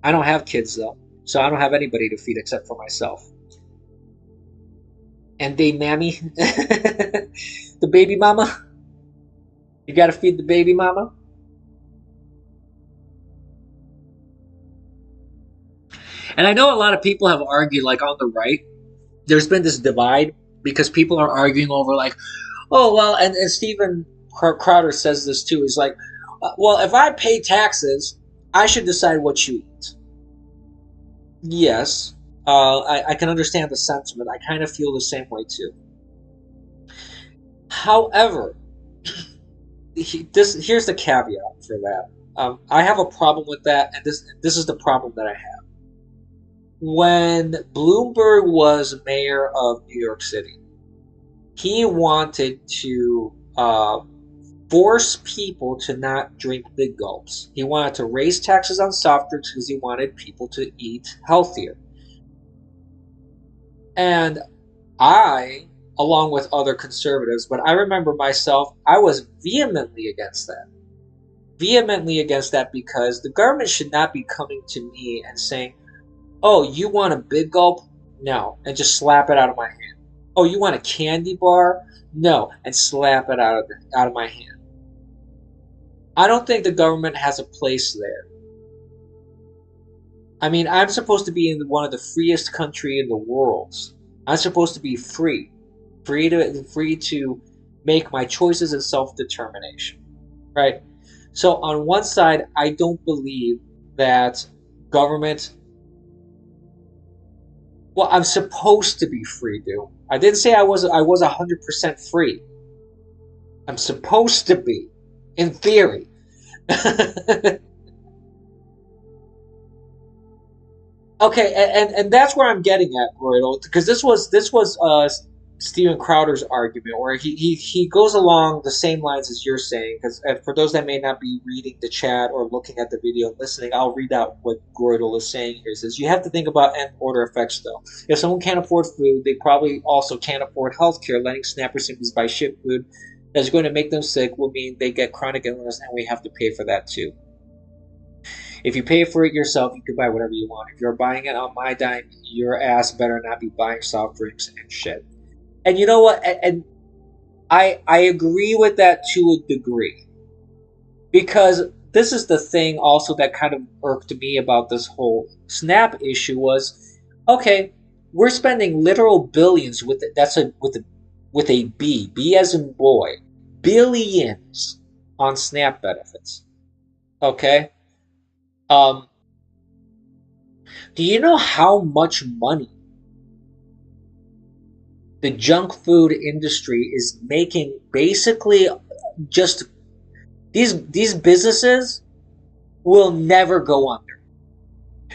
I don't have kids though. So I don't have anybody to feed except for myself. And they mammy. The baby mama. You gotta feed the baby mama. And I know a lot of people have argued, like on the right, there's been this divide because people are arguing over like, oh, well, and Steven Crowder says this too. He's like, well, if I pay taxes, I should decide what you eat. Yes, I can understand the sentiment. I kind of feel the same way too. However, here's the caveat for that. I have a problem with that, and this is the problem that I have. When Bloomberg was mayor of New York City, he wanted to force people to not drink big gulps. He wanted to raise taxes on soft drinks because he wanted people to eat healthier. And I, along with other conservatives, but I remember myself, I was vehemently against that. Because the government should not be coming to me and saying, oh, you want a big gulp? No, and just slap it out of my hand. Oh, you want a candy bar? No, and slap it out of my hand. I don't think the government has a place there. I mean, I'm supposed to be in one of the freest country in the world. I'm supposed to be free to make my choices and self-determination, right? So on one side, I don't believe that government. Well, I'm supposed to be free, dude. I didn't say I was 100% free. I'm supposed to be, in theory. Okay, and that's where I'm getting at, Royal, because this was Steven Crowder's argument, where he goes along the same lines as you're saying. Because for those that may not be reading the chat or looking at the video and listening, I'll read out what Gordel is saying here. It says, you have to think about end order effects, though. If someone can't afford food, they probably also can't afford health care. Letting SNAP recipients buy ship food that's going to make them sick will mean they get chronic illness, and we have to pay for that too. If you pay for it yourself, you can buy whatever you want. If you're buying it on my dime, your ass better not be buying soft drinks and shit. And you know what? And I agree with that to a degree, because this is the thing also that kind of irked me about this whole Snap issue was, okay, we're spending literal billions with it. That's a with a B as in boy, billions on Snap benefits. Okay, um, do you know how much money the junk food industry is making? Basically, just these businesses will never go under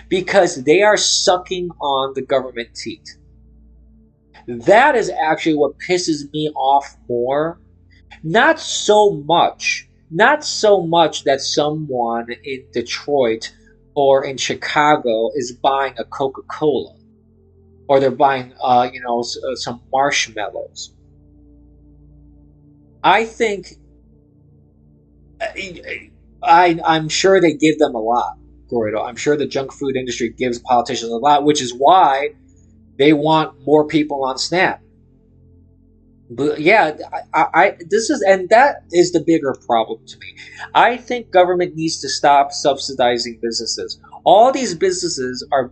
because they are sucking on the government teat. That is actually what pisses me off more. Not so much that someone in Detroit or in Chicago is buying a Coca-Cola, or they're buying, some marshmallows. I think I'm sure they give them a lot, Gordo. I'm sure the junk food industry gives politicians a lot, which is why they want more people on Snap. But yeah, this is, and that is the bigger problem to me. I think government needs to stop subsidizing businesses. All these businesses are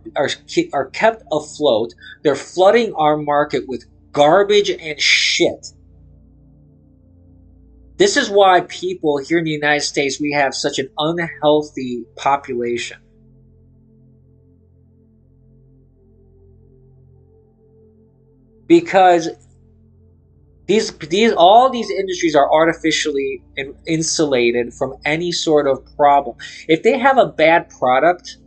kept afloat. They're flooding our market with garbage and shit. This is why people here in the United States, we have such an unhealthy population. Because all these industries are artificially insulated from any sort of problem. If they have a bad product,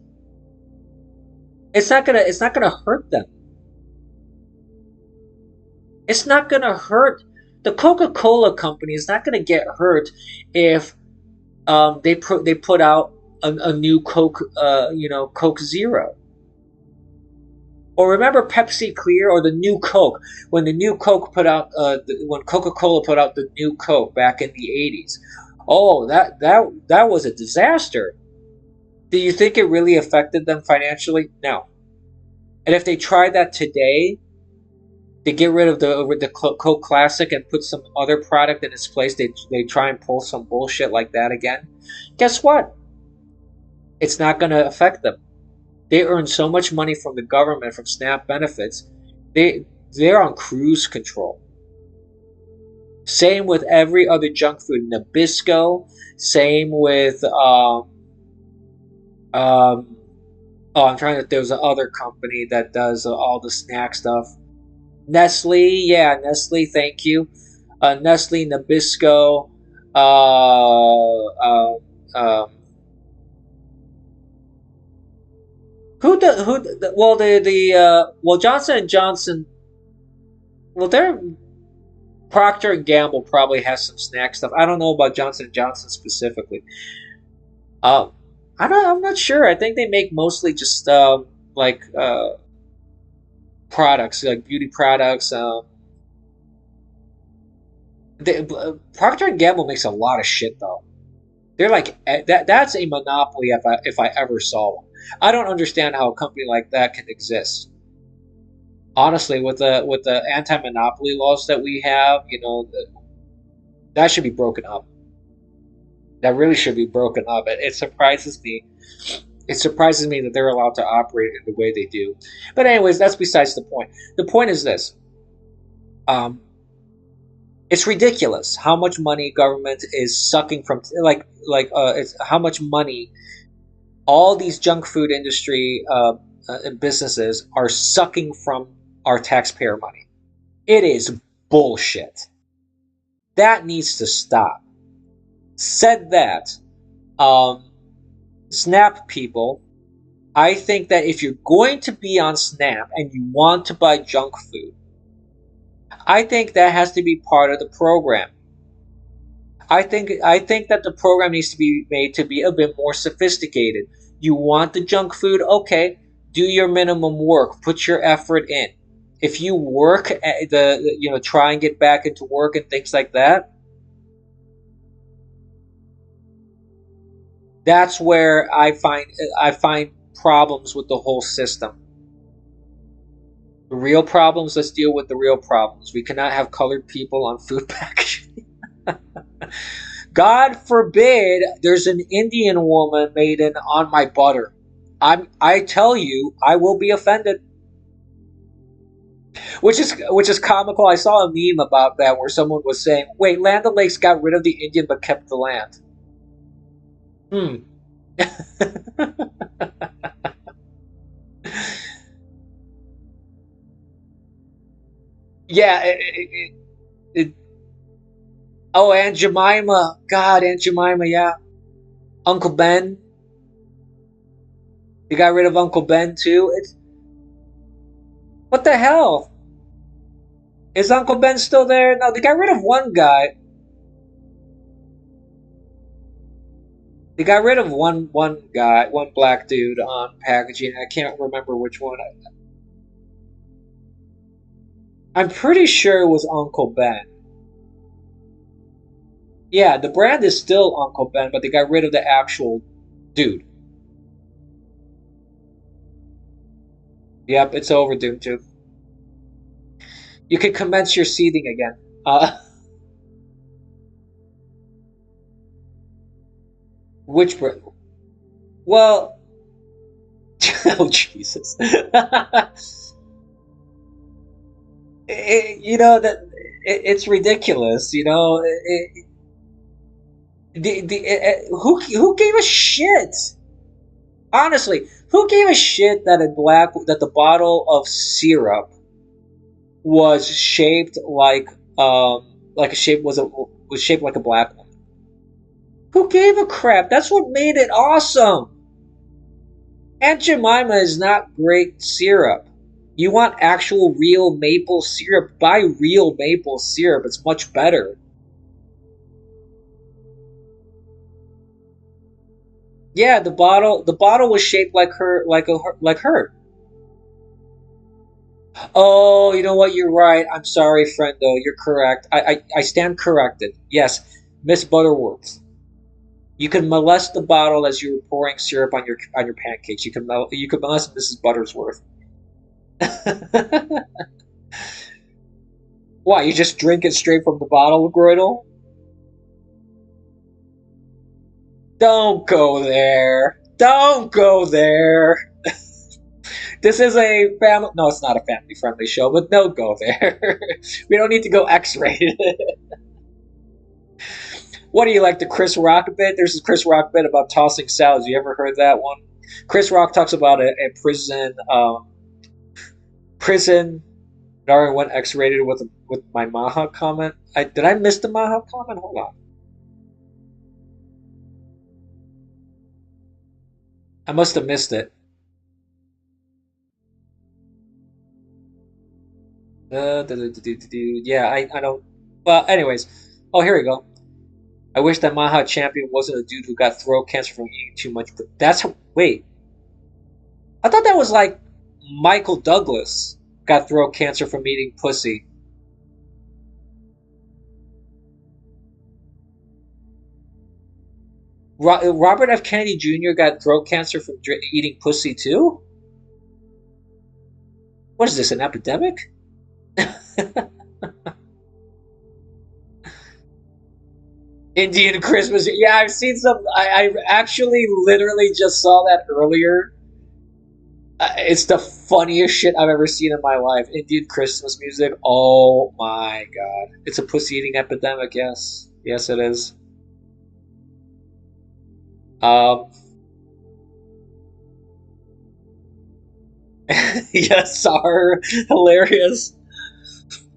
it's not gonna hurt them. It's not gonna hurt the Coca-Cola company. Is not gonna get hurt if they put out a new Coke, Coke Zero. Or remember Pepsi Clear or the new Coke, when the new Coke put out when Coca-Cola put out the new Coke back in the 80s. Oh, that was a disaster. Do you think it really affected them financially? No. And if they tried that today, to get rid of the Coke Classic and put some other product in its place, they try and pull some bullshit like that again. Guess what? It's not going to affect them. They earn so much money from the government, from SNAP benefits. They're on cruise control. Same with every other junk food, Nabisco. Same with I'm trying to. There's another company that does all the snack stuff. Nestle, yeah, Nestle. Thank you. Nestle, Nabisco. Uh, um, well, Johnson and Johnson. Well, they're Procter and Gamble probably has some snack stuff. I don't know about Johnson and Johnson specifically. Um, I'm not sure. I think they make mostly just like products, like beauty products. Procter and Gamble makes a lot of shit though. They're like that. That's a monopoly if I ever saw one. I don't understand how a company like that can exist. Honestly, with the anti-monopoly laws that we have, that should be broken up. That really should be broken up. It surprises me. It surprises me that they're allowed to operate in the way they do. But anyways, that's besides the point. The point is this: um, it's ridiculous how much money government is sucking from, it's how much money all these junk food industry and businesses are sucking from our taxpayer money. It is bullshit. That needs to stop. Said that, um, Snap people, I think that if you're going to be on Snap and you want to buy junk food, I think that has to be part of the program. I think that the program needs to be made to be a bit more sophisticated. You want the junk food? Okay, do your minimum work. Put your effort in. If you work at try and get back into work and things like that, that's where I find problems with the whole system. The real problems, let's deal with the real problems. We cannot have colored people on food packaging. God forbid there's an Indian woman maiden on my butter. I tell you, I will be offended. Which is comical. I saw a meme about that where someone was saying, "Wait, Land O'Lakes got rid of the Indian but kept the land." Hmm. Yeah. It- oh, Aunt Jemima. God, Aunt Jemima. Yeah. Uncle Ben. They got rid of Uncle Ben too. It's what the hell? Is Uncle Ben still there? No, they got rid of one guy. They got rid of one guy, one black dude on packaging. I can't remember which one. I'm pretty sure it was Uncle Ben. Yeah, the brand is still Uncle Ben, but they got rid of the actual dude. Yep, it's over, Doom Tube. You can commence your seething again. Which brand? Well, oh Jesus. You know that it's ridiculous. You know, who gave a shit? Honestly, who gave a shit that the bottle of syrup was shaped like a shape was shaped like a black one? Who gave a crap? That's what made it awesome. Aunt Jemima is not great syrup. You want actual real maple syrup? Buy real maple syrup. It's much better. Yeah, the bottle was shaped like her. Oh, you know what? You're right. I'm sorry, friendo. You're correct. I stand corrected. Yes, Miss Butterworth. You can molest the bottle as you're pouring syrup on your pancakes. You can molest Mrs. Buttersworth. Why? You just drink it straight from the bottle, Groidle? Don't go there. Don't go there. This is a family. No, it's not a family-friendly show, but don't go there. We don't need to go X-rated. What do you like, the Chris Rock bit? There's a Chris Rock bit about tossing salads. You ever heard that one? Chris Rock talks about a prison. It already went X-rated with my Maha comment. Did I miss the Maha comment? Hold on. I must have missed it. Yeah, I don't. Well, anyways. Oh, here we go. I wish that Maha champion wasn't a dude who got throat cancer from eating too much. That's wait. I thought that was like Michael Douglas got throat cancer from eating pussy. Robert F. Kennedy Jr. got throat cancer from eating pussy too. What is this? An epidemic? Indian Christmas. Yeah, I've seen some. I actually literally just saw that earlier. It's the funniest shit I've ever seen in my life. Indian Christmas music. Oh my god. It's a pussy eating epidemic, yes. Yes, it is. Um, yes, Sar. Hilarious.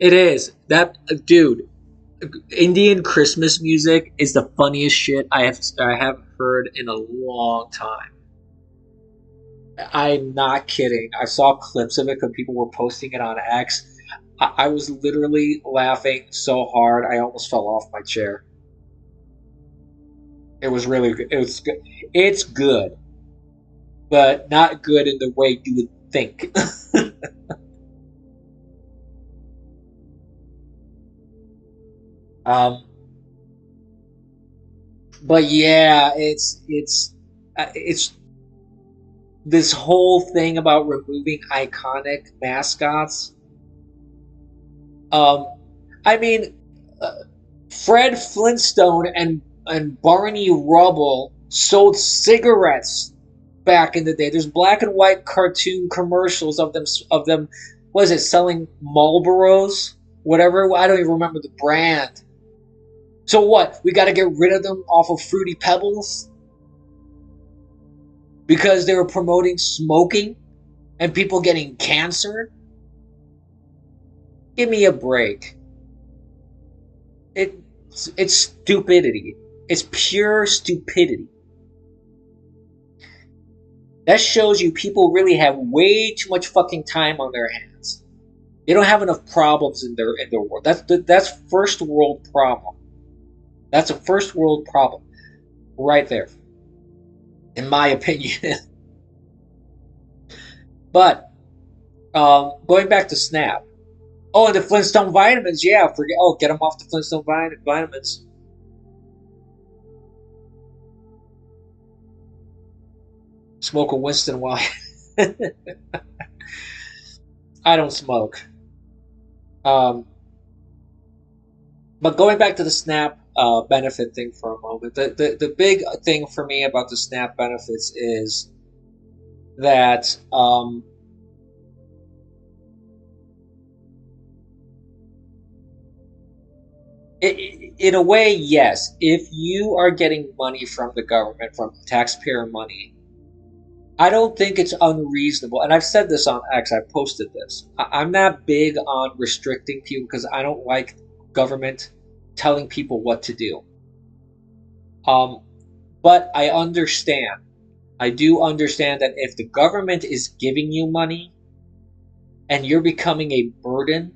It is. That dude, Indian Christmas music is the funniest shit I have heard in a long time. I'm not kidding. I saw clips of it because people were posting it on X. I was literally laughing so hard I almost fell off my chair. It was really good. It was good. It's good, but not good in the way you would think. um, but yeah, it's this whole thing about removing iconic mascots. I mean, Fred Flintstone and Barney Rubble sold cigarettes back in the day. There's black and white cartoon commercials of them. What is it, selling Marlboros? Whatever. I don't even remember the brand. So what? We got to get rid of them off of Fruity Pebbles because they were promoting smoking and people getting cancer? Give me a break. It's stupidity. It's pure stupidity. That shows you people really have way too much fucking time on their hands. They don't have enough problems in their world. That's first world problem. That's a first world problem right there, in my opinion. But going back to Snap. Oh, and the Flintstone vitamins. Yeah, forget. Oh, get them off the Flintstone vitamins. Smoke a Winston while I don't smoke. But going back to the SNAP benefit thing for a moment, the big thing for me about the SNAP benefits is that in a way, yes, if you are getting money from the government, from taxpayer money, I don't think it's unreasonable, and I've said this on X, I posted this. I'm not big on restricting people because I don't like government telling people what to do. But I understand. I do understand that if the government is giving you money and you're becoming a burden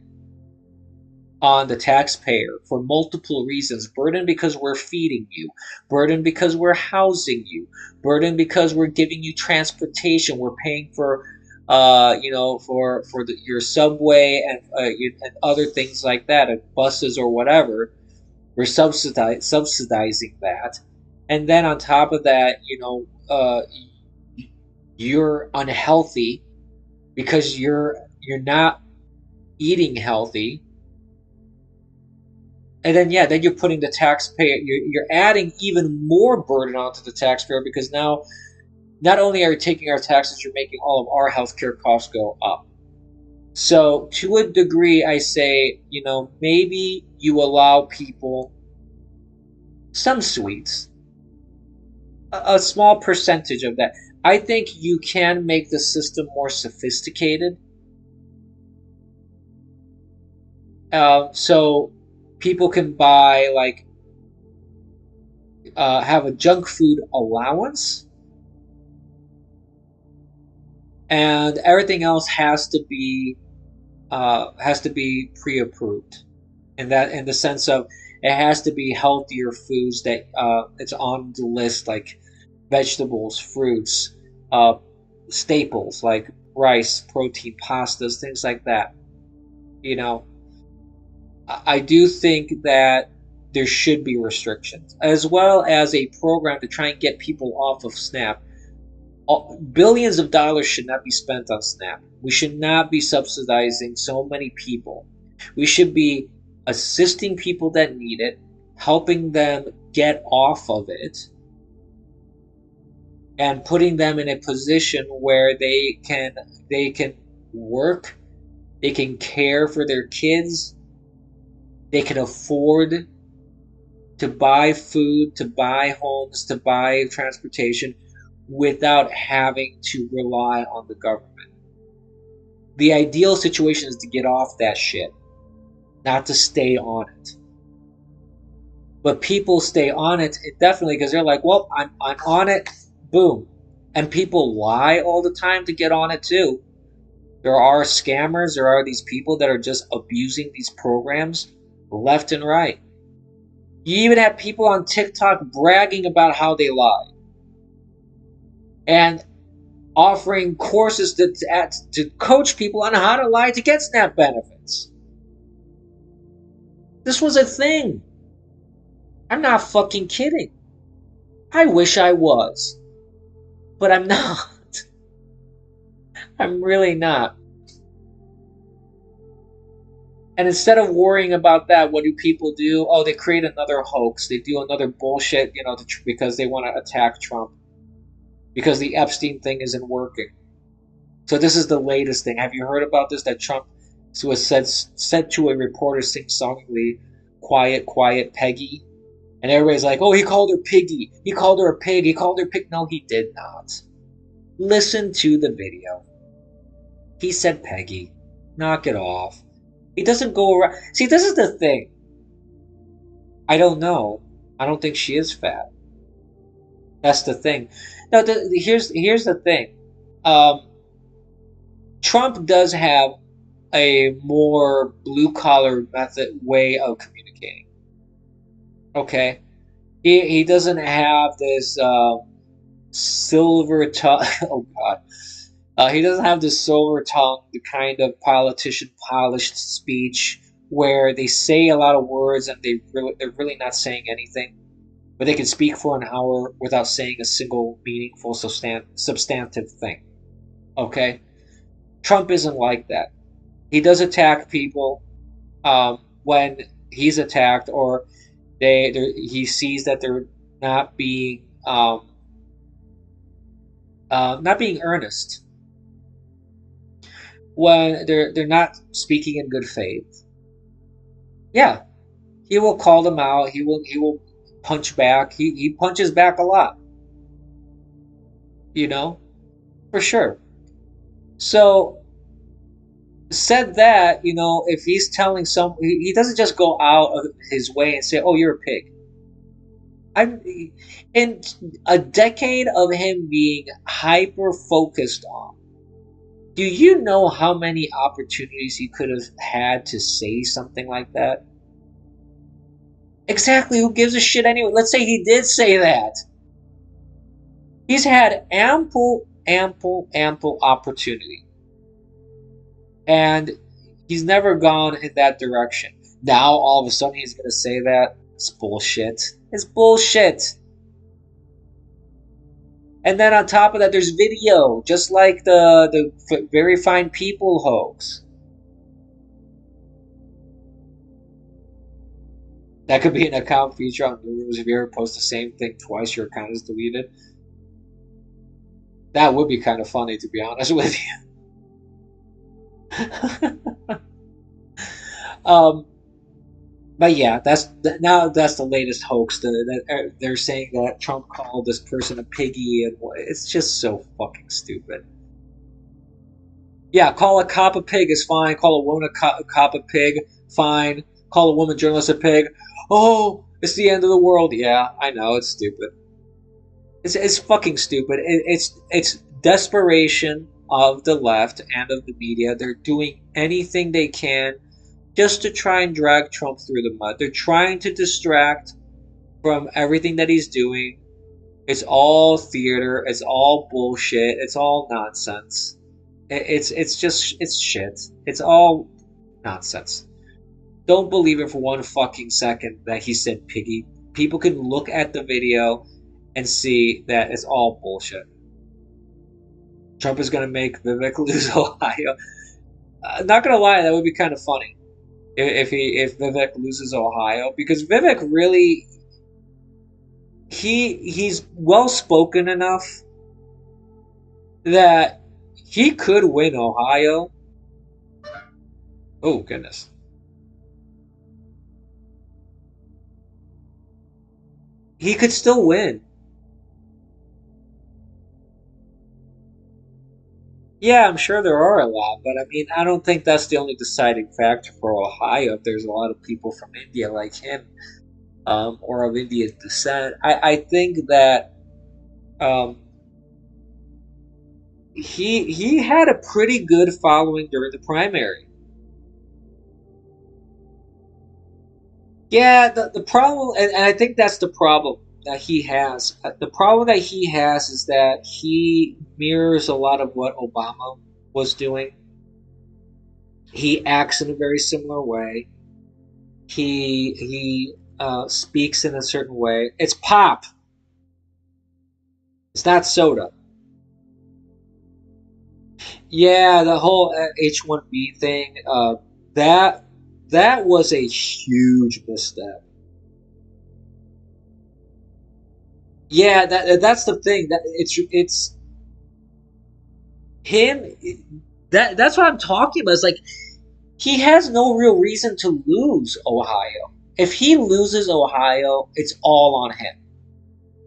on the taxpayer for multiple reasons. Burden because we're feeding you. Burden because we're housing you. Burden because we're giving you transportation. We're paying for, your subway and other things like that, and buses or whatever. We're subsidizing that, and then on top of that, you're unhealthy because you're not eating healthy. And then, then you're putting the taxpayer, you're adding even more burden onto the taxpayer because now, not only are you taking our taxes, you're making all of our healthcare costs go up. So, to a degree, I say, maybe you allow people some sweets, a small percentage of that. I think you can make the system more sophisticated. So people can buy, have a junk food allowance, and everything else has to be pre-approved, in the sense of it has to be healthier foods that it's on the list, like vegetables, fruits, staples like rice, protein, pastas, things like that. I do think that there should be restrictions, as well as a program to try and get people off of SNAP. Billions of dollars should not be spent on SNAP. We should not be subsidizing so many people. We should be assisting people that need it, helping them get off of it, and putting them in a position where they can work, they can care for their kids, they can afford to buy food, to buy homes, to buy transportation without having to rely on the government. The ideal situation is to get off that shit, not to stay on it. But people stay on it definitely because they're like, well, I'm on it, boom. And people lie all the time to get on it too. There are scammers, there are these people that are just abusing these programs left and right. You even have people on TikTok bragging about how they lied and offering courses to coach people on how to lie to get SNAP benefits. This was a thing. I'm not fucking kidding. I wish I was, but I'm not. I'm really not. And instead of worrying about that, what do people do? Oh, they create another hoax. They do another bullshit, because they want to attack Trump. Because the Epstein thing isn't working. So this is the latest thing. Have you heard about this? That Trump was said to a reporter sing-songingly, "Quiet, quiet, Peggy." And everybody's like, oh, he called her Piggy. He called her a pig. He called her pig. No, he did not. Listen to the video. He said Peggy. Knock it off. He doesn't go around. See, this is the thing. I don't know. I don't think she is fat. That's the thing. Now, here's the thing. Trump does have a more blue-collar method way of communicating. Okay? He doesn't have this silver tongue. Oh, God. He doesn't have this silver tongue, the kind of politician polished speech where they say a lot of words and they're really not saying anything, but they can speak for an hour without saying a single meaningful substantive thing. Okay, Trump isn't like that. He does attack people when he's attacked, or he sees that they're not being not being earnest, when they're not speaking in good faith. Yeah, he will call them out. He will punch back. He punches back a lot. For sure. So said that, if he's telling he doesn't just go out of his way and say, "Oh, you're a pig." I'm in a decade of him being hyper focused on. Do you know how many opportunities he could have had to say something like that? Exactly, who gives a shit anyway? Let's say he did say that. He's had ample opportunity. And he's never gone in that direction. Now, all of a sudden, he's going to say that? It's bullshit. It's bullshit. And then on top of that, there's video, just like the Very Fine People hoax. That could be an account feature on News. If you ever post the same thing twice, your account is deleted. That would be kind of funny, to be honest with you. But yeah, that's the latest hoax. They're saying that Trump called this person a piggy, and it's just so fucking stupid. Yeah, call a cop a pig is fine. Call a woman a cop a pig, fine. Call a woman journalist a pig. Oh, it's the end of the world. Yeah, I know, it's stupid. It's fucking stupid. It's desperation of the left and of the media. They're doing anything they can just to try and drag Trump through the mud. They're trying to distract from everything that he's doing. It's all theater. It's all bullshit. It's all nonsense. It's shit. It's all nonsense. Don't believe it for one fucking second that he said piggy. People can look at the video and see that it's all bullshit. Trump is going to make Vivek lose Ohio. Not going to lie, that would be kind of funny. If Vivek loses Ohio, because Vivek really he's well spoken enough that he could win Ohio. Oh goodness. He could still win. Yeah, I'm sure there are a lot, but I mean, I don't think that's the only deciding factor for Ohio. If there's a lot of people from India like him, or of Indian descent, I think that he had a pretty good following during the primary. Yeah, the problem, and I think that's the problem that he has. The problem that he has is that he mirrors a lot of what Obama was doing. He acts in a very similar way. He speaks in a certain way. It's pop. It's not soda. Yeah, the whole H1B thing. That that was a huge misstep. Yeah, that's the thing. That it's him. That's what I'm talking about. It's like he has no real reason to lose Ohio. If he loses Ohio, it's all on him.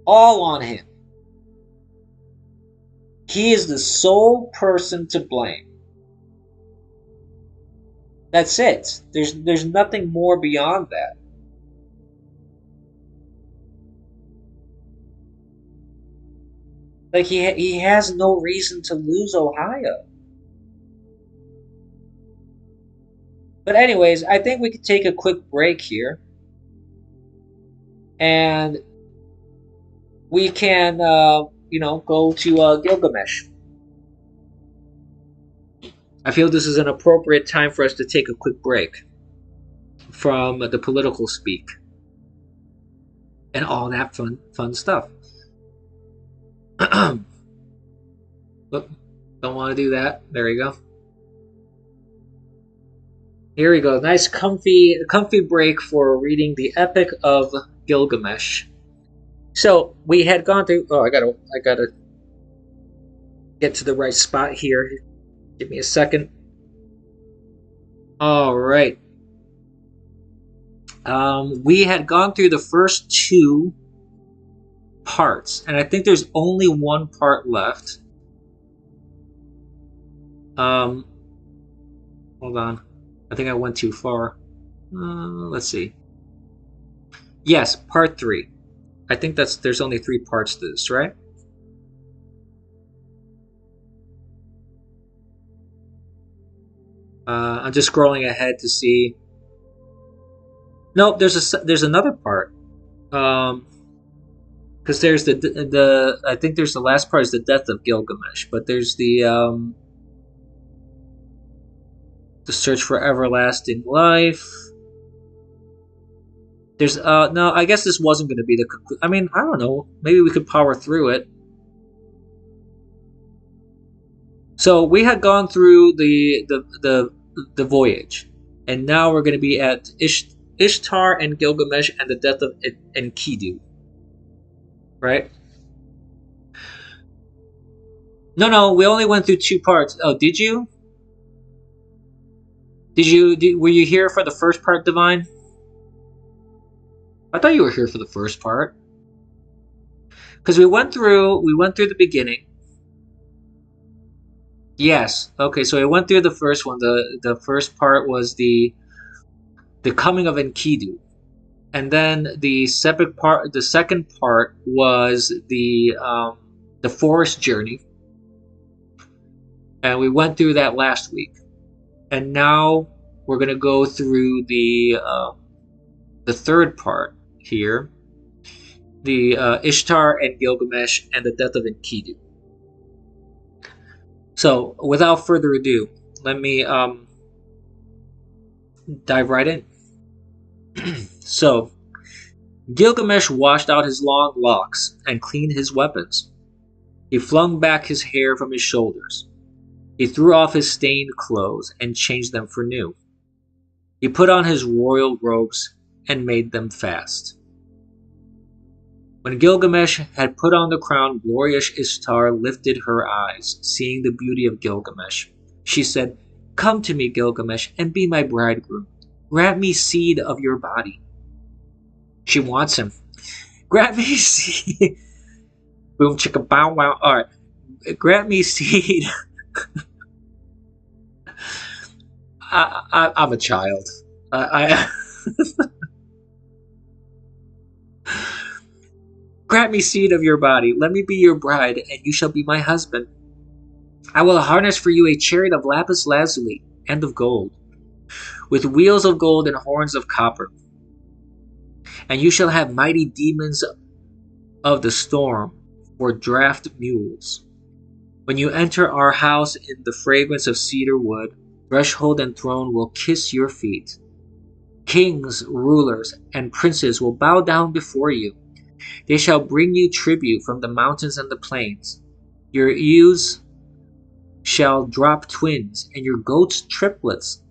All on him. He is the sole person to blame. That's it. There's nothing more beyond that. Like he has no reason to lose Ohio. But anyways, I think we could take a quick break here, and we can go to Gilgamesh. I feel this is an appropriate time for us to take a quick break from the political speak and all that fun stuff. Look, don't want to do that. There you go. Here we go. Nice comfy break for reading the Epic of Gilgamesh. So we had gone through. Oh, I gotta get to the right spot here. Give me a second. All right. We had gone through the first two parts, and I think there's only one part left. Hold on. I think I went too far. Let's see. Yes, part 3. I think there's only 3 parts to this, right? I'm just scrolling ahead to see. Nope, there's another part. Because there's the I think there's the last part is the death of Gilgamesh, but there's the search for everlasting life. There's no, I guess this wasn't going to be the conclusion. I mean, I don't know. Maybe we could power through it. So we had gone through the voyage, and now we're going to be at Ishtar and Gilgamesh and the death of Enkidu. Right? No, we only went through 2 parts. Oh, did you? Were you here for the first part, Divine? I thought you were here for the first part. Because we went through the beginning. Yes. Okay, so we went through the first one. The first part was the coming of Enkidu. And then the second part was the forest journey. And we went through that last week. And now we're going to go through the third part here, the Ishtar and Gilgamesh and the death of Enkidu. So, without further ado, let me dive right in. So, Gilgamesh washed out his long locks and cleaned his weapons. He flung back his hair from his shoulders. He threw off his stained clothes and changed them for new. He put on his royal robes and made them fast. When Gilgamesh had put on the crown, glorious Ishtar lifted her eyes, seeing the beauty of Gilgamesh. She said, "Come to me, Gilgamesh, and be my bridegroom. Grant me seed of your body." She wants him. Grant me seed. Boom, chicka, bow, wow. All right. Grant me seed. I'm a child. Grant me seed of your body. Let me be your bride, and you shall be my husband. I will harness for you a chariot of lapis lazuli and of gold, with wheels of gold and horns of copper. And you shall have mighty demons of the storm for draft mules. When you enter our house in the fragrance of cedar wood, threshold and throne will kiss your feet. Kings, rulers, and princes will bow down before you. They shall bring you tribute from the mountains and the plains. Your ewes shall drop twins, and your goats triplets.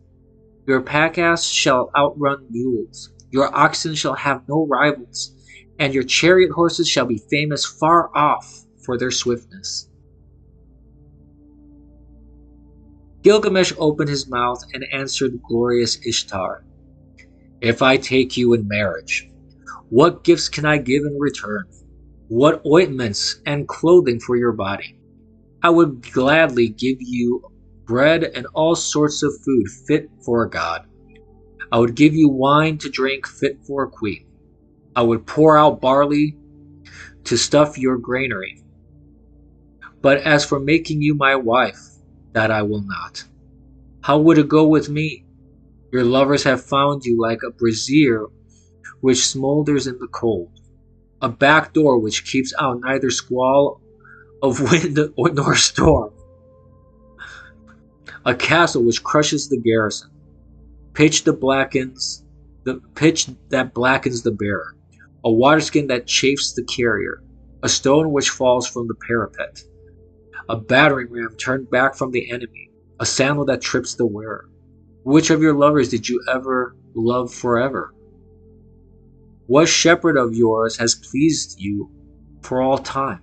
Your pack ass shall outrun mules. Your oxen shall have no rivals, and your chariot horses shall be famous far off for their swiftness. Gilgamesh opened his mouth and answered glorious Ishtar, If I take you in marriage, what gifts can I give in return? What ointments and clothing for your body? I would gladly give you bread and all sorts of food fit for a god. I would give you wine to drink fit for a queen. I would pour out barley to stuff your granary. But as for making you my wife, that I will not. How would it go with me? Your lovers have found you like a brazier which smolders in the cold, a back door which keeps out neither squall of wind nor storm, a castle which crushes the garrison, pitch that blackens the bearer, a waterskin that chafes the carrier, a stone which falls from the parapet, a battering ram turned back from the enemy, a sandal that trips the wearer. Which of your lovers did you ever love forever? What shepherd of yours has pleased you for all time?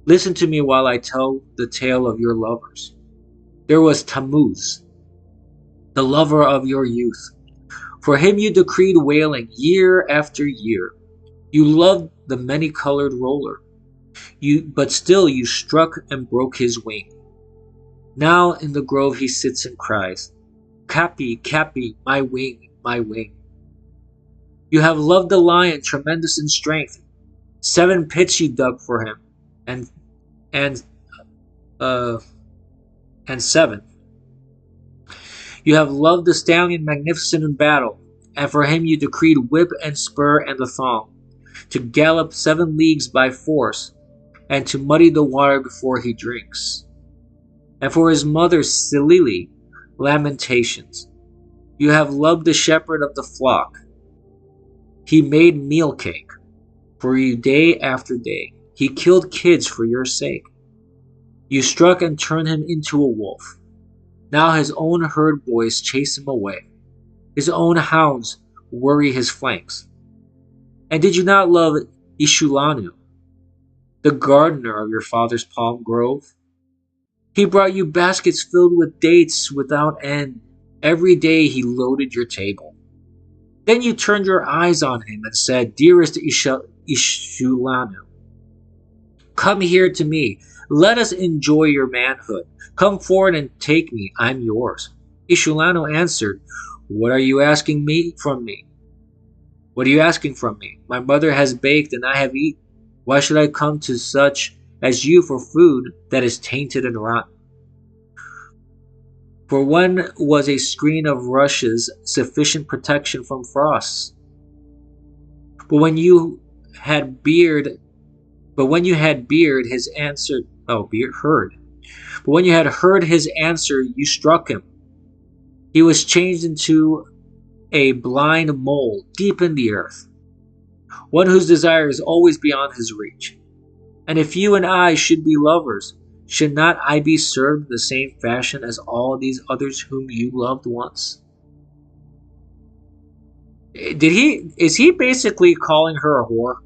Listen to me while I tell the tale of your lovers. There was Tammuz, the lover of your youth. For him you decreed wailing year after year. You loved the many-colored roller, but still you struck and broke his wing. Now in the grove he sits and cries, Kapi, Kapi, my wing, my wing. You have loved the lion, tremendous in strength. 7 pits you dug for him, and 7. You have loved the stallion, magnificent in battle, and for him you decreed whip and spur and the thong, to gallop 7 leagues by force, and to muddy the water before he drinks. And for his mother Silili, lamentations. You have loved the shepherd of the flock. He made meal cake for you day after day. He killed kids for your sake. You struck and turned him into a wolf. Now his own herd boys chase him away. His own hounds worry his flanks. And did you not love Ishulanu, the gardener of your father's palm grove? He brought you baskets filled with dates without end. Every day he loaded your table. Then you turned your eyes on him and said, Dearest Ishulanu, come here to me. Let us enjoy your manhood. Come forward and take me. I'm yours. Ishulanu answered, What are you asking from me? What are you asking from me? My mother has baked and I have eaten. Why should I come to such as you for food that is tainted and rotten? For one was a screen of rushes sufficient protection from frosts. But when you had beard, his answer, heard. But when you had heard his answer, you struck him. He was changed into a blind mole deep in the earth, one whose desire is always beyond his reach. And if you and I should be lovers, should not I be served in the same fashion as all these others whom you loved once? Is he basically calling her a whore?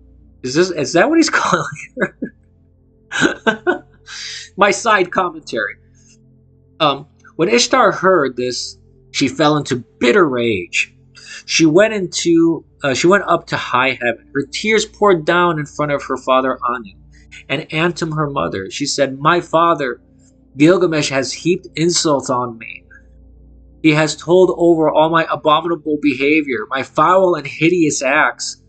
Is that what he's calling her? My side commentary. When Ishtar heard this, she fell into bitter rage. She went up to high heaven. Her tears poured down in front of her father Anu and Antum her mother. She said, My father, Gilgamesh, has heaped insults on me. He has told over all my abominable behavior, my foul and hideous acts.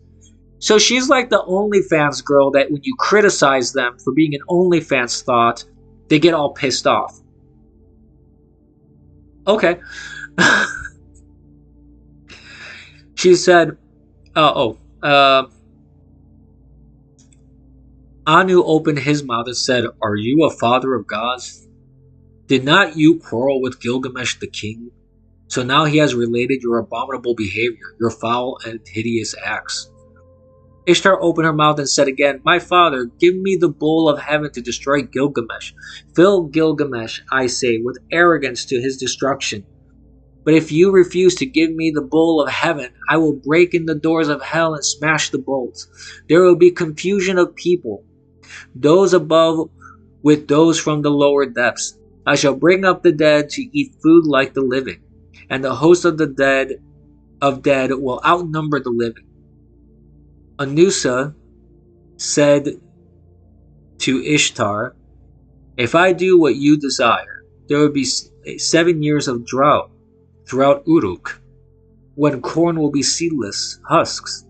So she's like the OnlyFans girl that when you criticize them for being an OnlyFans thought, they get all pissed off. Okay. She said, Anu opened his mouth and said, Are you a father of gods? Did not you quarrel with Gilgamesh the king? So now he has related your abominable behavior, your foul and hideous acts. Ishtar opened her mouth and said again, "My father, give me the bowl of heaven to destroy Gilgamesh. Fill Gilgamesh, I say, with arrogance to his destruction. But if you refuse to give me the bowl of heaven, I will break in the doors of hell and smash the bolts. There will be confusion of people, those above with those from the lower depths. I shall bring up the dead to eat food like the living, and the host of the dead will outnumber the living." Anusa said to Ishtar, "If I do what you desire, there will be 7 years of drought throughout Uruk, when corn will be seedless husks.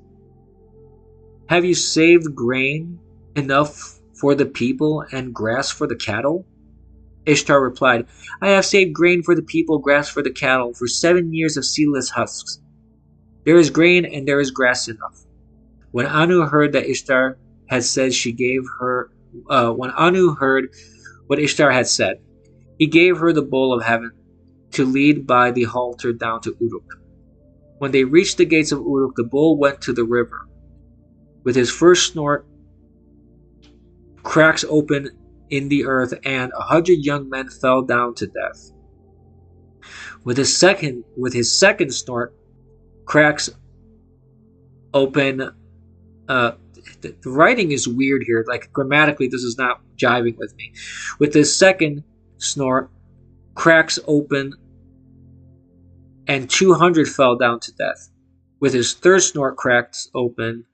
Have you saved grain enough for the people and grass for the cattle?" Ishtar replied, "I have saved grain for the people, grass for the cattle, for 7 years of seedless husks. There is grain and there is grass enough." When Anu heard that Ishtar had said, when Anu heard what Ishtar had said, he gave her the bowl of heaven to lead by the halter down to Uruk. When they reached the gates of Uruk, the bull went to the river. With his first snort, cracks opened in the earth, and 100 young men fell down to death. With his second snort, cracks open. The writing is weird here. Like grammatically, this is not jiving with me. With his second snort, cracks open, and 200 fell down to death. With his third snort, cracks open,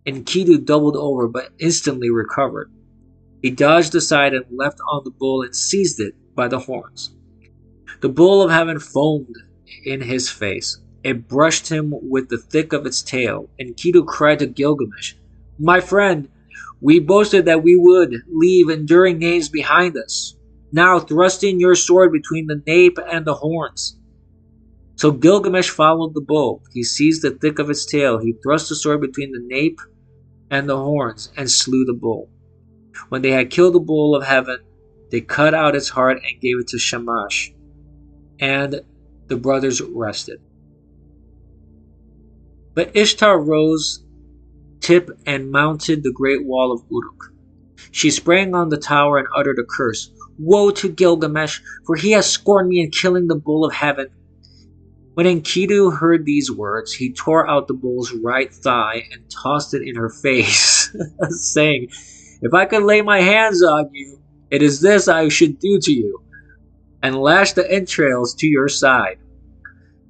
and Enkidu doubled over but instantly recovered. He dodged aside and leapt on the bull and seized it by the horns. The bull of heaven foamed in his face. It brushed him with the thick of its tail, and Enkidu cried to Gilgamesh, "My friend, we boasted that we would leave enduring names behind us. Now thrust in your sword between the nape and the horns." So Gilgamesh followed the bull. He seized the thick of its tail. He thrust the sword between the nape and the horns and slew the bull. When they had killed the bull of heaven, they cut out its heart and gave it to Shamash, and the brothers rested. But Ishtar rose tip and mounted the great wall of Uruk. She sprang on the tower and uttered a curse. "Woe to Gilgamesh, for he has scorned me in killing the bull of heaven." When Enkidu heard these words, he tore out the bull's right thigh and tossed it in her face, saying, "If I could lay my hands on you, it is this I should do to you, and lash the entrails to your side."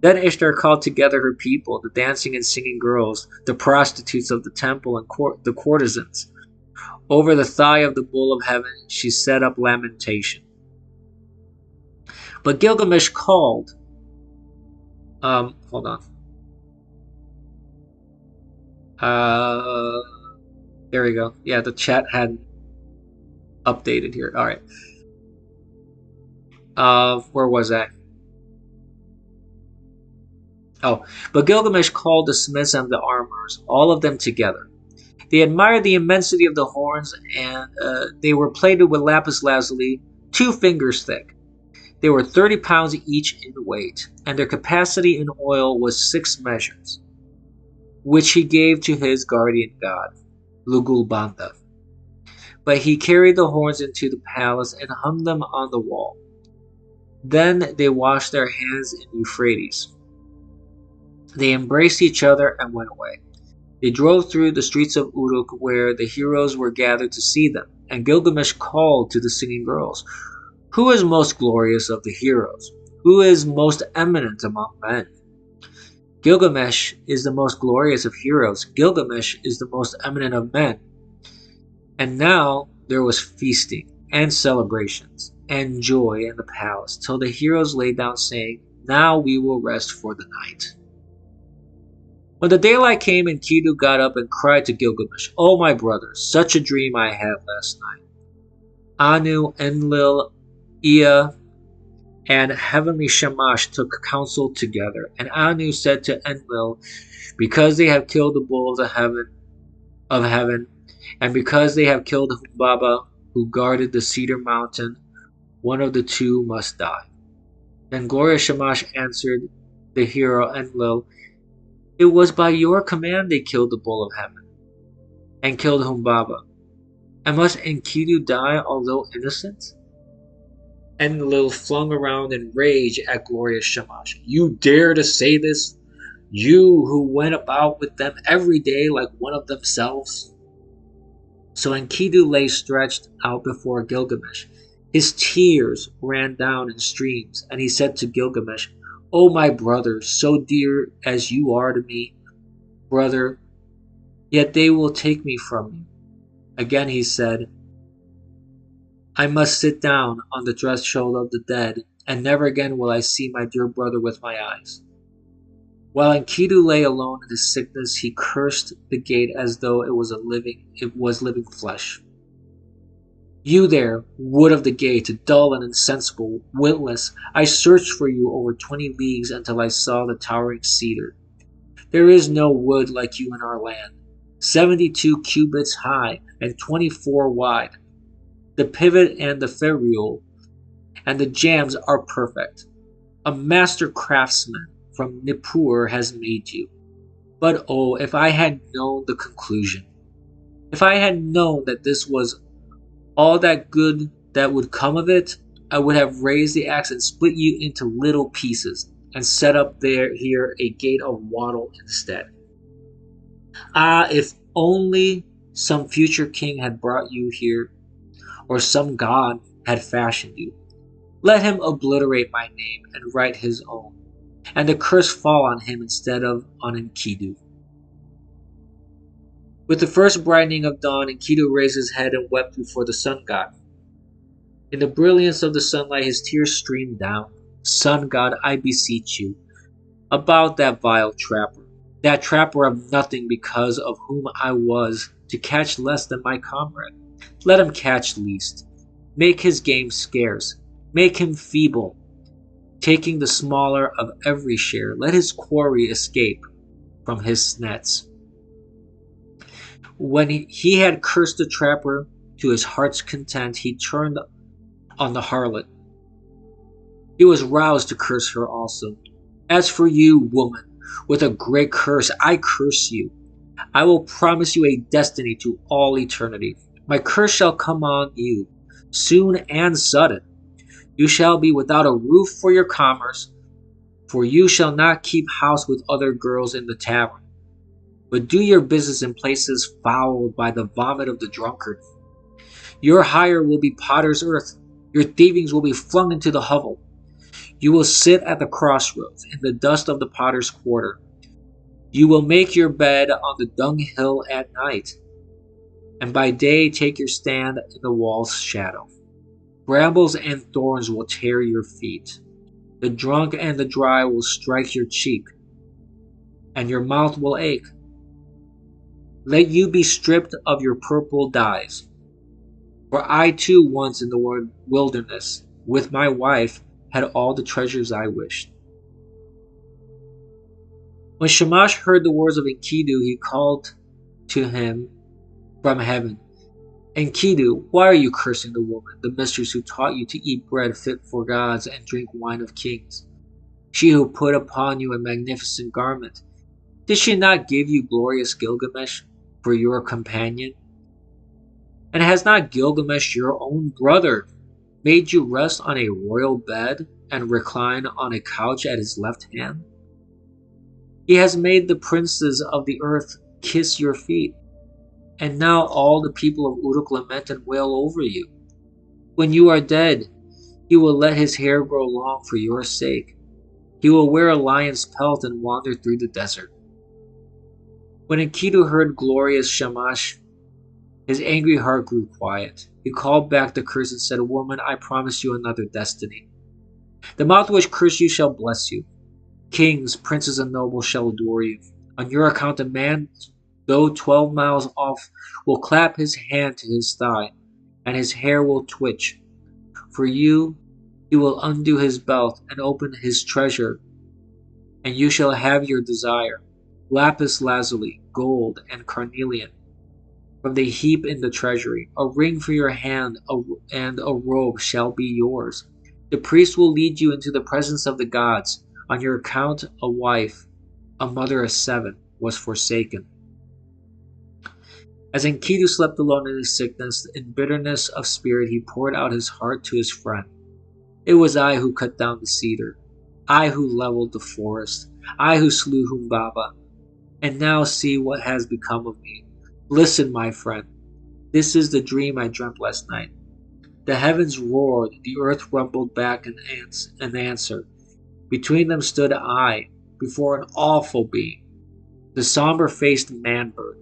Then Ishtar called together her people, the dancing and singing girls, the prostitutes of the temple, and the courtesans. Over the thigh of the bull of heaven she set up lamentation. But Gilgamesh called. Hold on. There we go. Yeah, the chat had updated here. All right. Where was I? Oh, but Gilgamesh called the smiths and the armorers, all of them together. They admired the immensity of the horns, and they were plated with lapis lazuli, 2 fingers thick. They were 30 pounds each in weight, and their capacity in oil was 6 measures, which he gave to his guardian god, Lugulbanda. But he carried the horns into the palace and hung them on the wall. Then they washed their hands in Euphrates. They embraced each other and went away. They drove through the streets of Uruk, where the heroes were gathered to see them, and Gilgamesh called to the singing girls, "Who is most glorious of the heroes? Who is most eminent among men?" "Gilgamesh is the most glorious of heroes. Gilgamesh is the most eminent of men." And now there was feasting and celebrations and joy in the palace, till the heroes lay down, saying, "Now we will rest for the night." When the daylight came, Enkidu got up and cried to Gilgamesh, "Oh, my brother, such a dream I had last night." Anu, Enlil, Ea, and heavenly Shamash took counsel together, and Anu said to Enlil, "Because they have killed the bull of heaven, and because they have killed Humbaba, who guarded the cedar mountain, one of the 2 must die." Then glorious Shamash answered the hero Enlil, "It was by your command they killed the bull of heaven." and killed Humbaba. And must Enkidu die although innocent? Enlil flung around in rage at glorious Shamash. You dare to say this? You who went about with them every day like one of themselves? So Enkidu lay stretched out before Gilgamesh. His tears ran down in streams, and he said to Gilgamesh, O my brother, so dear as you are to me, brother, yet they will take me from you. Again he said, I must sit down on the threshold of the dead, and never again will I see my dear brother with my eyes. While Enkidu lay alone in his sickness, he cursed the gate as though it was living flesh. You there, wood of the gate, dull and insensible, witless, I searched for you over 20 leagues until I saw the towering cedar. There is no wood like you in our land, 72 cubits high and 24 wide. The pivot and the ferrule and the jambs are perfect. A master craftsman from Nippur has made you. But oh, if I had known the conclusion, if I had known that this was all that good that would come of it, I would have raised the axe and split you into little pieces, and set up here a gate of wattle instead. Ah, if only some future king had brought you here, or some god had fashioned you. Let him obliterate my name and write his own, and the curse fall on him instead of on Enkidu. With the first brightening of dawn, Enkidu raised his head and wept before the sun god. In the brilliance of the sunlight, his tears streamed down. Sun god, I beseech you, about that vile trapper, that trapper of nothing because of whom I was to catch less than my comrade. Let him catch least. Make his game scarce. Make him feeble, taking the smaller of every share. Let his quarry escape from his nets. When he had cursed the trapper to his heart's content, he turned on the harlot. He was roused to curse her also. As for you, woman, with a great curse, I curse you. I will promise you a destiny to all eternity. My curse shall come on you, soon and sudden. You shall be without a roof for your commerce, for you shall not keep house with other girls in the tavern, but do your business in places fouled by the vomit of the drunkard. Your hire will be potter's earth. Your thievings will be flung into the hovel. You will sit at the crossroads in the dust of the potter's quarter. You will make your bed on the dunghill at night, and by day take your stand in the wall's shadow. Brambles and thorns will tear your feet. The drunk and the dry will strike your cheek, and your mouth will ache. Let you be stripped of your purple dyes. For I too once in the wilderness, with my wife, had all the treasures I wished. When Shamash heard the words of Enkidu, he called to him from heaven, Enkidu, why are you cursing the woman, the mistress who taught you to eat bread fit for gods and drink wine of kings? She who put upon you a magnificent garment. Did she not give you glorious Gilgamesh for your companion? And has not Gilgamesh, your own brother, made you rest on a royal bed and recline on a couch at his left hand? He has made the princes of the earth kiss your feet. And now all the people of Uruk lament and wail over you. When you are dead, he will let his hair grow long for your sake. He will wear a lion's pelt and wander through the desert. When Enkidu heard glorious Shamash, his angry heart grew quiet. He called back the curse and said, Woman, I promise you another destiny. The mouth which cursed you shall bless you. Kings, princes, and nobles shall adore you. On your account, a man, though 12 miles off, will clap his hand to his thigh, and his hair will twitch. For you, he will undo his belt and open his treasure, and you shall have your desire, lapis lazuli, gold, and carnelian, from the heap in the treasury. A ring for your hand and a robe shall be yours. The priest will lead you into the presence of the gods. On your account, a wife, a mother of 7, was forsaken. As Enkidu slept alone in his sickness, in bitterness of spirit he poured out his heart to his friend. It was I who cut down the cedar, I who leveled the forest, I who slew Humbaba, and now see what has become of me. Listen, my friend, this is the dream I dreamt last night. The heavens roared, the earth rumbled back an answer. Between them stood I, before an awful being, the somber-faced man-bird.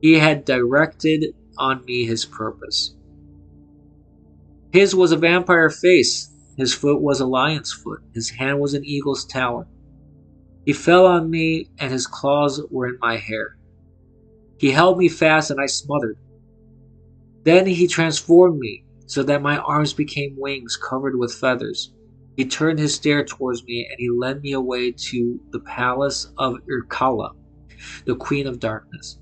He had directed on me his purpose. His was a vampire face, his foot was a lion's foot, his hand was an eagle's talon. He fell on me, and his claws were in my hair. He held me fast, and I smothered. Then he transformed me, so that my arms became wings covered with feathers. He turned his stare towards me, and he led me away to the palace of Irkalla, the Queen of Darkness,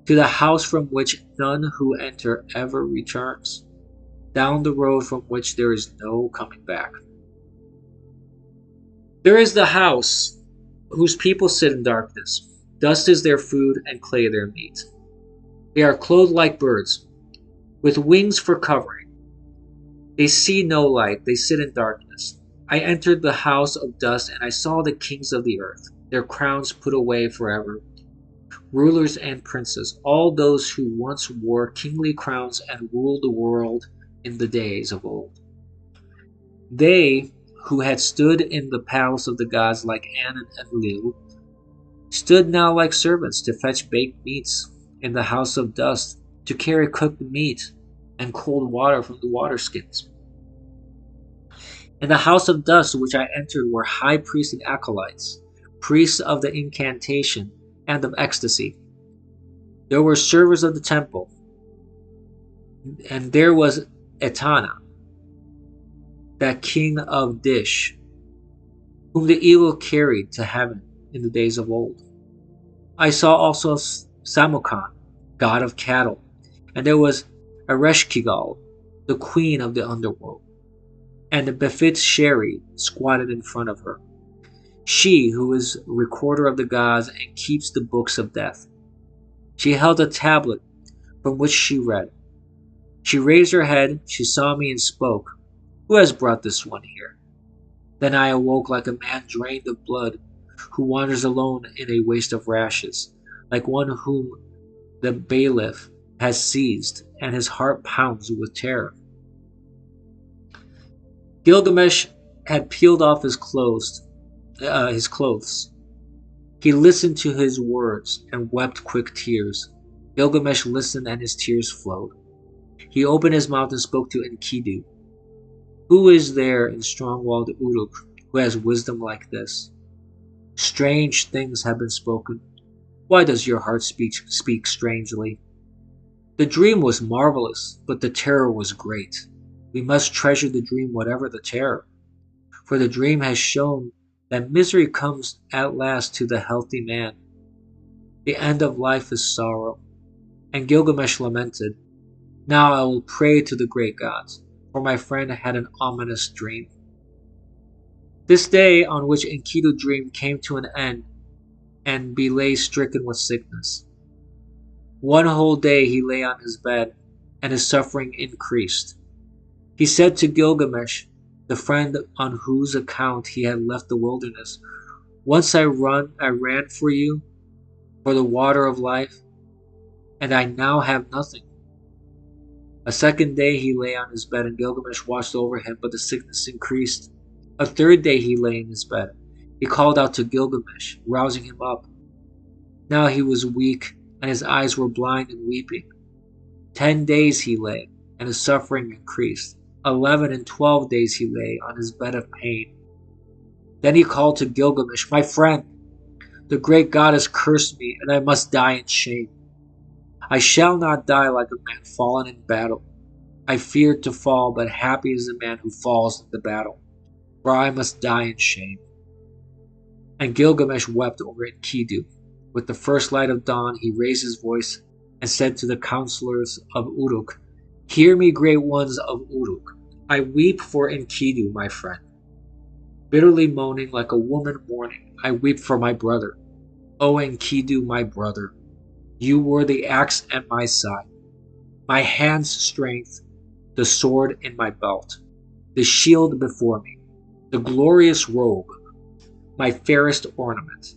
to the house from which none who enter ever returns, down the road from which there is no coming back. There is the house whose people sit in darkness. Dust is their food and clay their meat. They are clothed like birds, with wings for covering. They see no light, they sit in darkness. I entered the house of dust, and I saw the kings of the earth, their crowns put away forever, rulers and princes, all those who once wore kingly crowns and ruled the world in the days of old. They who had stood in the palace of the gods like An and Enlil, stood now like servants to fetch baked meats in the house of dust, to carry cooked meat and cold water from the waterskins. In the house of dust which I entered were high priests and acolytes, priests of the incantation and of ecstasy. There were servers of the temple, and there was Etana, that king of Dish, whom the eagle carried to heaven in the days of old. I saw also Samukan, god of cattle, and there was Ereshkigal, the queen of the underworld, and the Befit Sheri squatted in front of her, she who is recorder of the gods and keeps the books of death. She held a tablet from which she read. She raised her head, she saw me and spoke. Who has brought this one here? Then I awoke like a man drained of blood, who wanders alone in a waste of rashes, like one whom the bailiff has seized, and his heart pounds with terror. Gilgamesh had peeled off his clothes. He listened to his words and wept quick tears. Gilgamesh listened, and his tears flowed. He opened his mouth and spoke to Enkidu. Who is there in strong-walled Uruk who has wisdom like this? Strange things have been spoken. Why does your heart speak strangely? The dream was marvelous, but the terror was great. We must treasure the dream whatever the terror, for the dream has shown that misery comes at last to the healthy man. The end of life is sorrow. And Gilgamesh lamented, Now I will pray to the great gods, for my friend had an ominous dream. This day on which Enkidu dream came to an end, and he lay stricken with sickness. One whole day he lay on his bed, and his suffering increased. He said to Gilgamesh, the friend on whose account he had left the wilderness, Once I ran for you, for the water of life, and I now have nothing. A second day he lay on his bed, and Gilgamesh watched over him, but the sickness increased. A third day he lay in his bed. He called out to Gilgamesh, rousing him up. Now he was weak, and his eyes were blind and weeping. 10 days he lay, and his suffering increased. 11 and 12 days he lay on his bed of pain. Then he called to Gilgamesh, My friend, the great god has cursed me, and I must die in shame. I shall not die like a man fallen in battle. I feared to fall, but happy is the man who falls in the battle, for I must die in shame. And Gilgamesh wept over Enkidu. With the first light of dawn he raised his voice and said to the counselors of Uruk, Hear me, great ones of Uruk. I weep for Enkidu, my friend. Bitterly moaning like a woman mourning, I weep for my brother. O Enkidu, my brother. You were the axe at my side, my hand's strength, the sword in my belt, the shield before me, the glorious robe, my fairest ornament.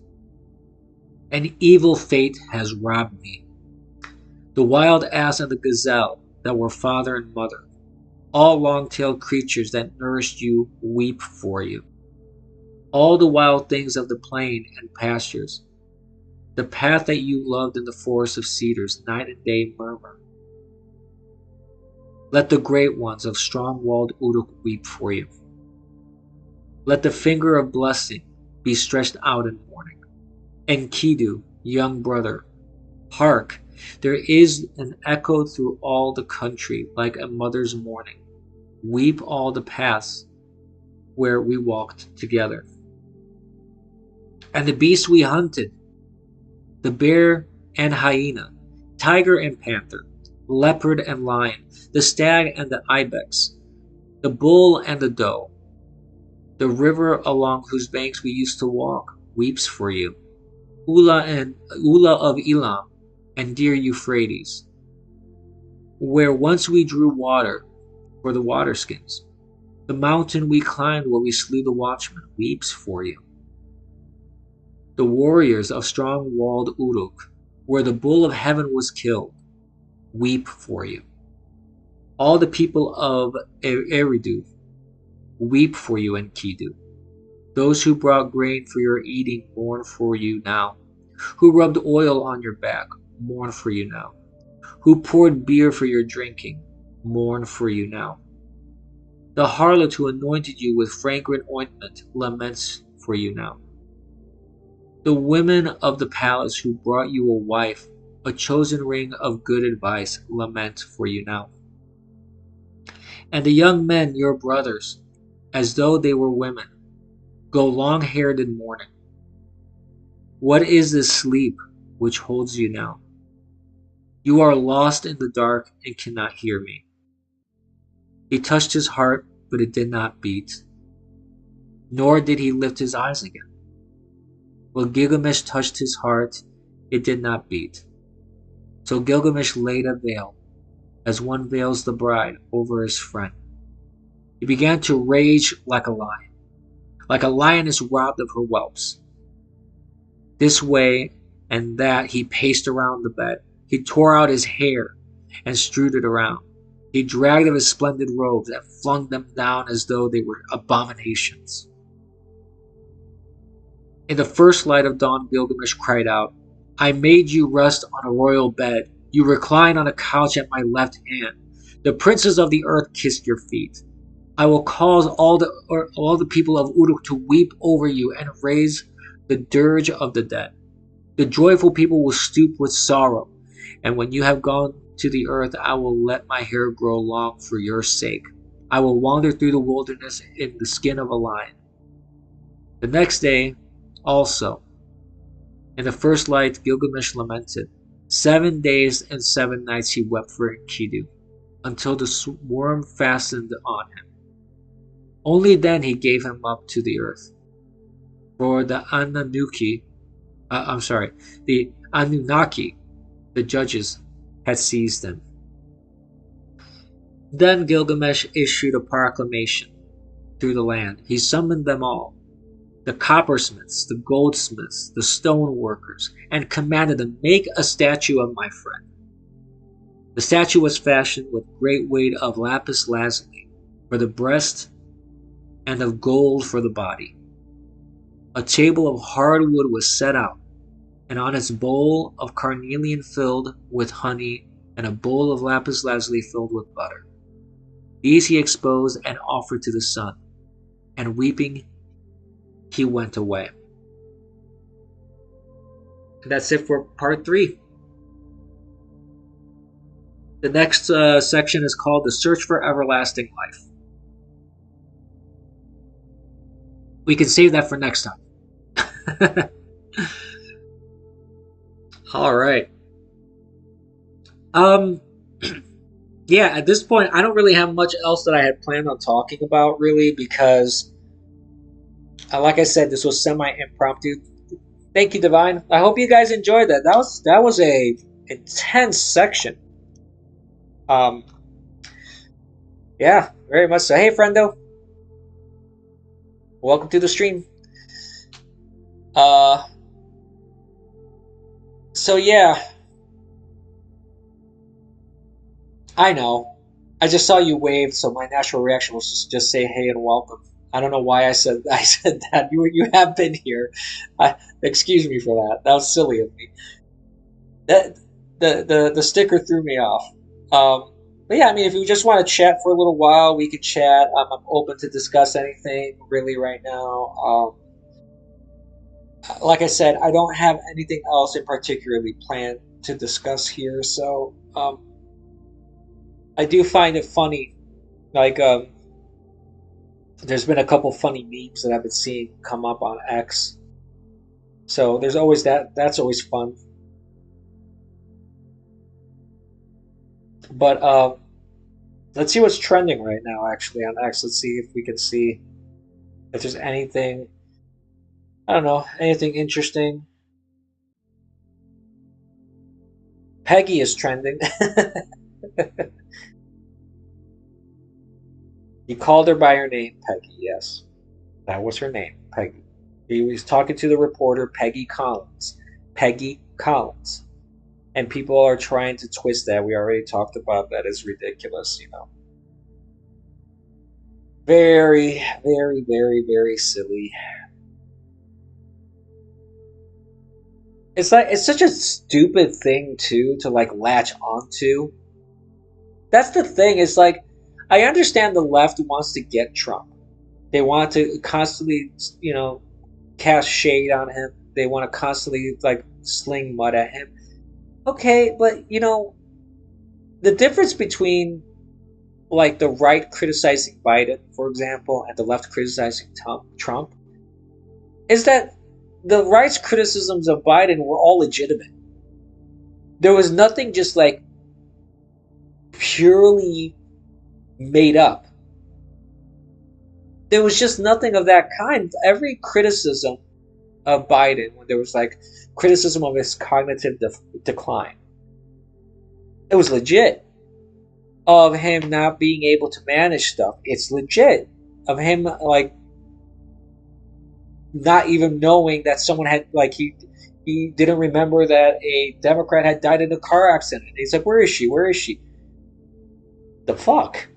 An evil fate has robbed me. The wild ass and the gazelle that were father and mother, all long-tailed creatures that nourished you, weep for you. All the wild things of the plain and pastures, the path that you loved in the forest of cedars, night and day murmur. Let the great ones of strong-walled Uruk weep for you. Let the finger of blessing be stretched out in mourning. Enkidu, young brother, hark, there is an echo through all the country like a mother's mourning. Weep all the paths where we walked together. And the beasts we hunted, the bear and hyena, tiger and panther, leopard and lion, the stag and the ibex, the bull and the doe, the river along whose banks we used to walk, weeps for you. Ula of Elam and dear Euphrates, where once we drew water for the waterskins. The mountain we climbed where we slew the watchman weeps for you. The warriors of strong-walled Uruk, where the bull of heaven was killed, weep for you. All the people of Eridu weep for you, Enkidu. Those who brought grain for your eating mourn for you now. Who rubbed oil on your back mourn for you now. Who poured beer for your drinking mourn for you now. The harlot who anointed you with fragrant ointment laments for you now. The women of the palace who brought you a wife, a chosen ring of good advice, lament for you now. And the young men, your brothers, as though they were women, go long-haired in mourning. What is this sleep which holds you now? You are lost in the dark and cannot hear me. He touched his heart, but it did not beat, nor did he lift his eyes again. When Gilgamesh touched his heart, it did not beat. So Gilgamesh laid a veil, as one veils the bride, over his friend. He began to rage like a lioness robbed of her whelps. This way and that he paced around the bed. He tore out his hair and strewed it around. He dragged of his splendid robes and flung them down as though they were abominations. In the first light of dawn, Gilgamesh cried out, I made you rest on a royal bed. You recline on a couch at my left hand. The princes of the earth kissed your feet. I will cause all the people of Uruk to weep over you and raise the dirge of the dead. The joyful people will stoop with sorrow, and when you have gone to the earth, I will let my hair grow long for your sake. I will wander through the wilderness in the skin of a lion. The next day, also, in the first light, Gilgamesh lamented. 7 days and 7 nights he wept for Enkidu, until the worm fastened on him. Only then he gave him up to the earth. For the Anunnaki, the judges, had seized him. Then Gilgamesh issued a proclamation through the land. He summoned them all, the coppersmiths, the goldsmiths, the stone workers, and commanded them, make a statue of my friend. The statue was fashioned with great weight of lapis lazuli for the breast and of gold for the body. A table of hard wood was set out, and on its bowl of carnelian filled with honey, and a bowl of lapis lazuli filled with butter. These he exposed and offered to the sun, and weeping he went away. And that's it for part 3. The next section is called The Search for Everlasting Life. We can save that for next time. All right. Yeah, at this point, I don't really have much else that I had planned on talking about, really, because, like I said, this was semi-impromptu. Thank you, Divine. I hope you guys enjoyed that. That was a intense section. Yeah, very much so. Hey, friendo. Welcome to the stream. So yeah, I know. I just saw you wave, so my natural reaction was just say hey and welcome. I don't know why I said that. You have been here. Excuse me for that. That was silly of me. That the sticker threw me off. But yeah, I mean, if you just want to chat for a little while, we could chat. I'm open to discuss anything really right now. Like I said, I don't have anything else in particularly planned to discuss here, so I do find it funny. Like, there's been a couple funny memes that I've been seeing come up on X. So there's always that. That's always fun. But let's see what's trending right now, actually, on X. Let's see if we can see if there's anything. I don't know, anything interesting. Peggy is trending. You called her by her name, Peggy. Yes, that was her name, Peggy. He was talking to the reporter, Peggy Collins. Peggy Collins. And people are trying to twist that. We already talked about that. It's ridiculous, you know. Very, very, very, very silly. It's like it's such a stupid thing too to like latch onto. That's the thing. It's like I understand the left wants to get Trump. They want to constantly, you know, cast shade on him. They want to constantly like sling mud at him. Okay, but you know, the difference between like the right criticizing Biden, for example, and the left criticizing Trump, is that the right's criticisms of Biden were all legitimate. There was nothing just like purely made up. There was just nothing of that kind. Every criticism of Biden, when there was like criticism of his cognitive decline, it was legit. Of him not being able to manage stuff, it's legit. Of him like not even knowing that someone had like he didn't remember that a Democrat had died in a car accident. He's like, where is she? Where is she? The fuck?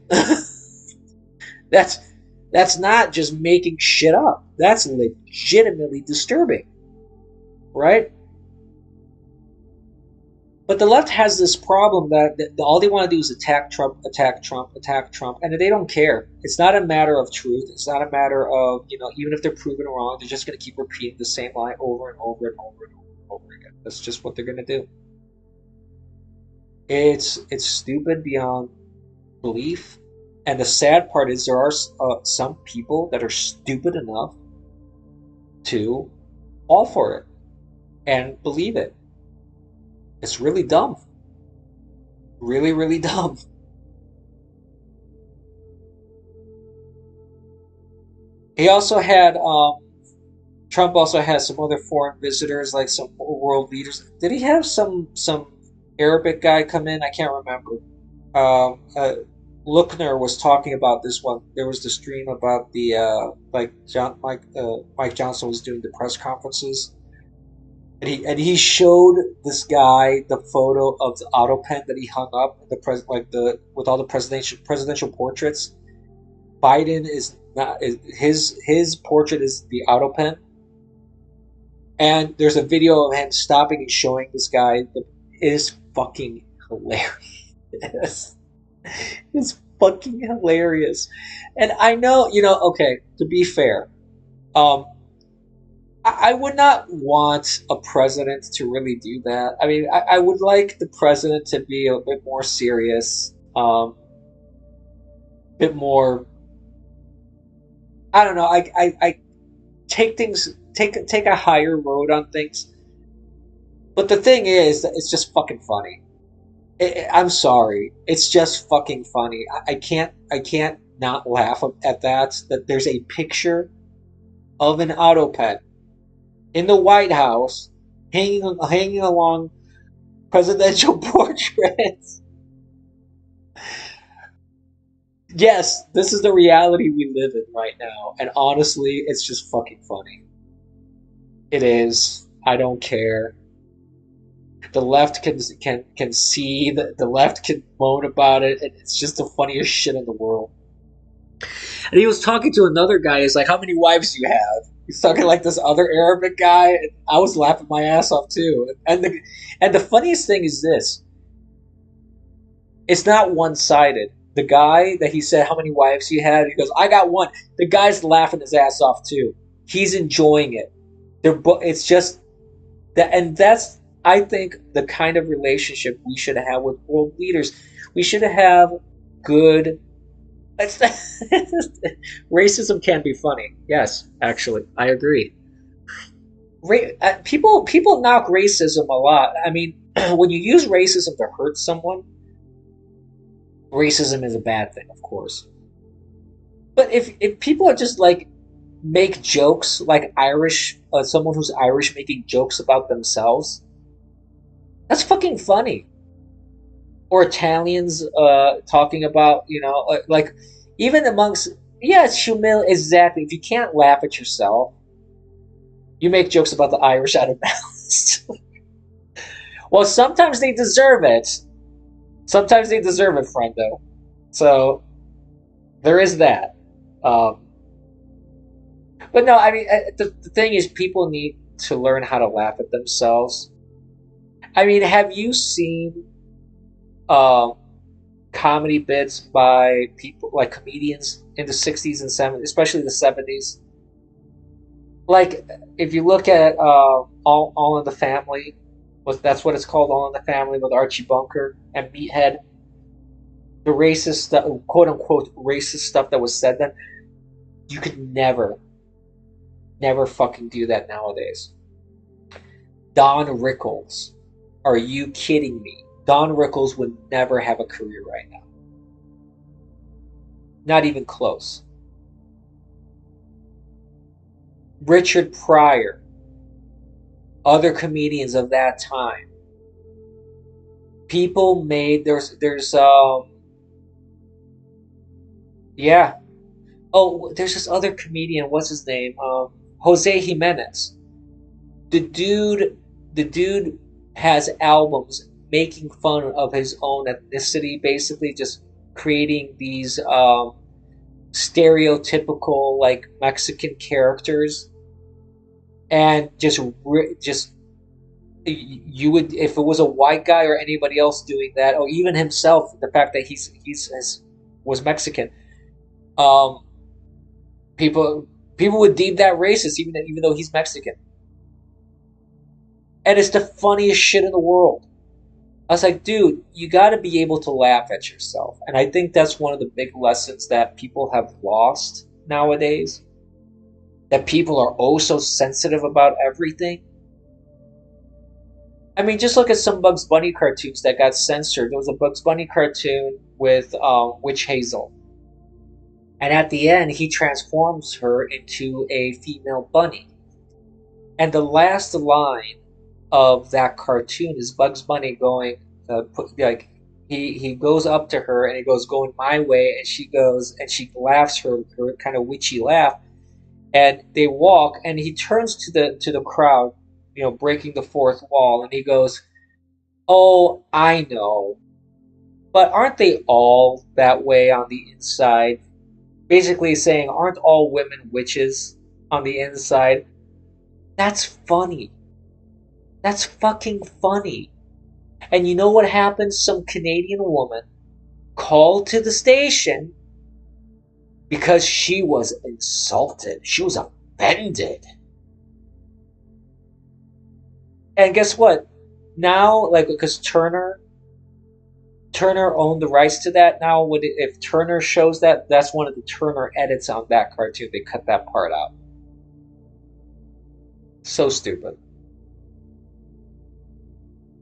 That's not just making shit up. That's legitimately disturbing, right? But the left has this problem that all they want to do is attack Trump, attack Trump, attack Trump, and they don't care. It's not a matter of truth. It's not a matter of, you know, even if they're proven wrong, they're just going to keep repeating the same lie over and over and over and over again. That's just what they're going to do. It's stupid beyond belief. And the sad part is there are some people that are stupid enough to fall for it and believe it. It's really dumb. Really, really dumb. He also had, Trump also had some other foreign visitors, like some world leaders. Did he have some Arabic guy come in? I can't remember. Lookner was talking about this one. There was the stream about the, Mike Johnson was doing the press conferences. And he showed this guy the photo of the auto pen that he hung up with all the presidential portraits. Biden is not his portrait is the auto pen, and there's a video of him stopping and showing this guy. It is fucking hilarious. It's fucking hilarious, and I know, you know. Okay, to be fair, I would not want a president to really do that. I mean, I would like the president to be a bit more serious, bit more. I don't know. I take a higher road on things. But the thing is, it's just fucking funny. I'm sorry, it's just fucking funny. I can't not laugh at that. That there's a picture of an auto pen in the White House, hanging along presidential portraits. Yes, this is the reality we live in right now, and honestly, it's just fucking funny. It is. I don't care. The left can see the left can moan about it, and it's just the funniest shit in the world. And he was talking to another guy. He's like, "How many wives do you have?" He's talking like this other Arabic guy. And I was laughing my ass off too. And the funniest thing is this: it's not one sided. The guy that he said, "How many wives do you have?" He goes, "I got one." The guy's laughing his ass off too. He's enjoying it. It's just that, and that's, I think, the kind of relationship we should have with world leaders. We should have good. Racism can be funny. Yes, actually, I agree. People knock racism a lot. I mean, when you use racism to hurt someone, racism is a bad thing, of course. But if people are just like make jokes like Irish, someone who's Irish making jokes about themselves, that's fucking funny. Or Italians talking about, like even amongst, yeah, it's humil exactly. If you can't laugh at yourself, you make jokes about the Irish out of malice. Well, sometimes they deserve it. Sometimes they deserve it, friendo. So there is that. But no, I mean, the thing is, people need to learn how to laugh at themselves. I mean, have you seen um, comedy bits by people like comedians in the 60s and 70s, especially the 70s? Like, if you look at All in the Family, that's what it's called, All in the Family, with Archie Bunker and Meathead, the racist stuff, quote unquote racist stuff that was said then, you could never fucking do that nowadays. Don Rickles, are you kidding me? Don Rickles would never have a career right now. Not even close. Richard Pryor, other comedians of that time. People made yeah. Oh, there's this other comedian, what's his name? Jose Jimenez. The dude has albums making fun of his own ethnicity, basically just creating these stereotypical like Mexican characters, and just you would, if it was a white guy or anybody else doing that, or even himself, the fact that was Mexican, um, people would deem that racist, even though he's Mexican, and it's the funniest shit in the world. I was like, dude, you got to be able to laugh at yourself, and I think that's one of the big lessons that people have lost nowadays. That people are oh so sensitive about everything. I mean, just look at some Bugs Bunny cartoons that got censored. There was a Bugs Bunny cartoon with Witch Hazel. And at the end, he transforms her into a female bunny. And the last line of that cartoon is Bugs Bunny going, he goes up to her and he goes, "Going my way," and she goes, and she laughs her kind of witchy laugh. And they walk, and he turns to the crowd, breaking the fourth wall, and he goes, "Oh, I know, but aren't they all that way on the inside?" Basically saying, aren't all women witches on the inside? That's funny. That's fucking funny. And you know what happened? Some Canadian woman called to the station because she was insulted. She was offended. And guess what? Now, like, because Turner owned the rights to that. Now, if Turner shows that, that's one of the Turner edits on that cartoon. They cut that part out. So stupid.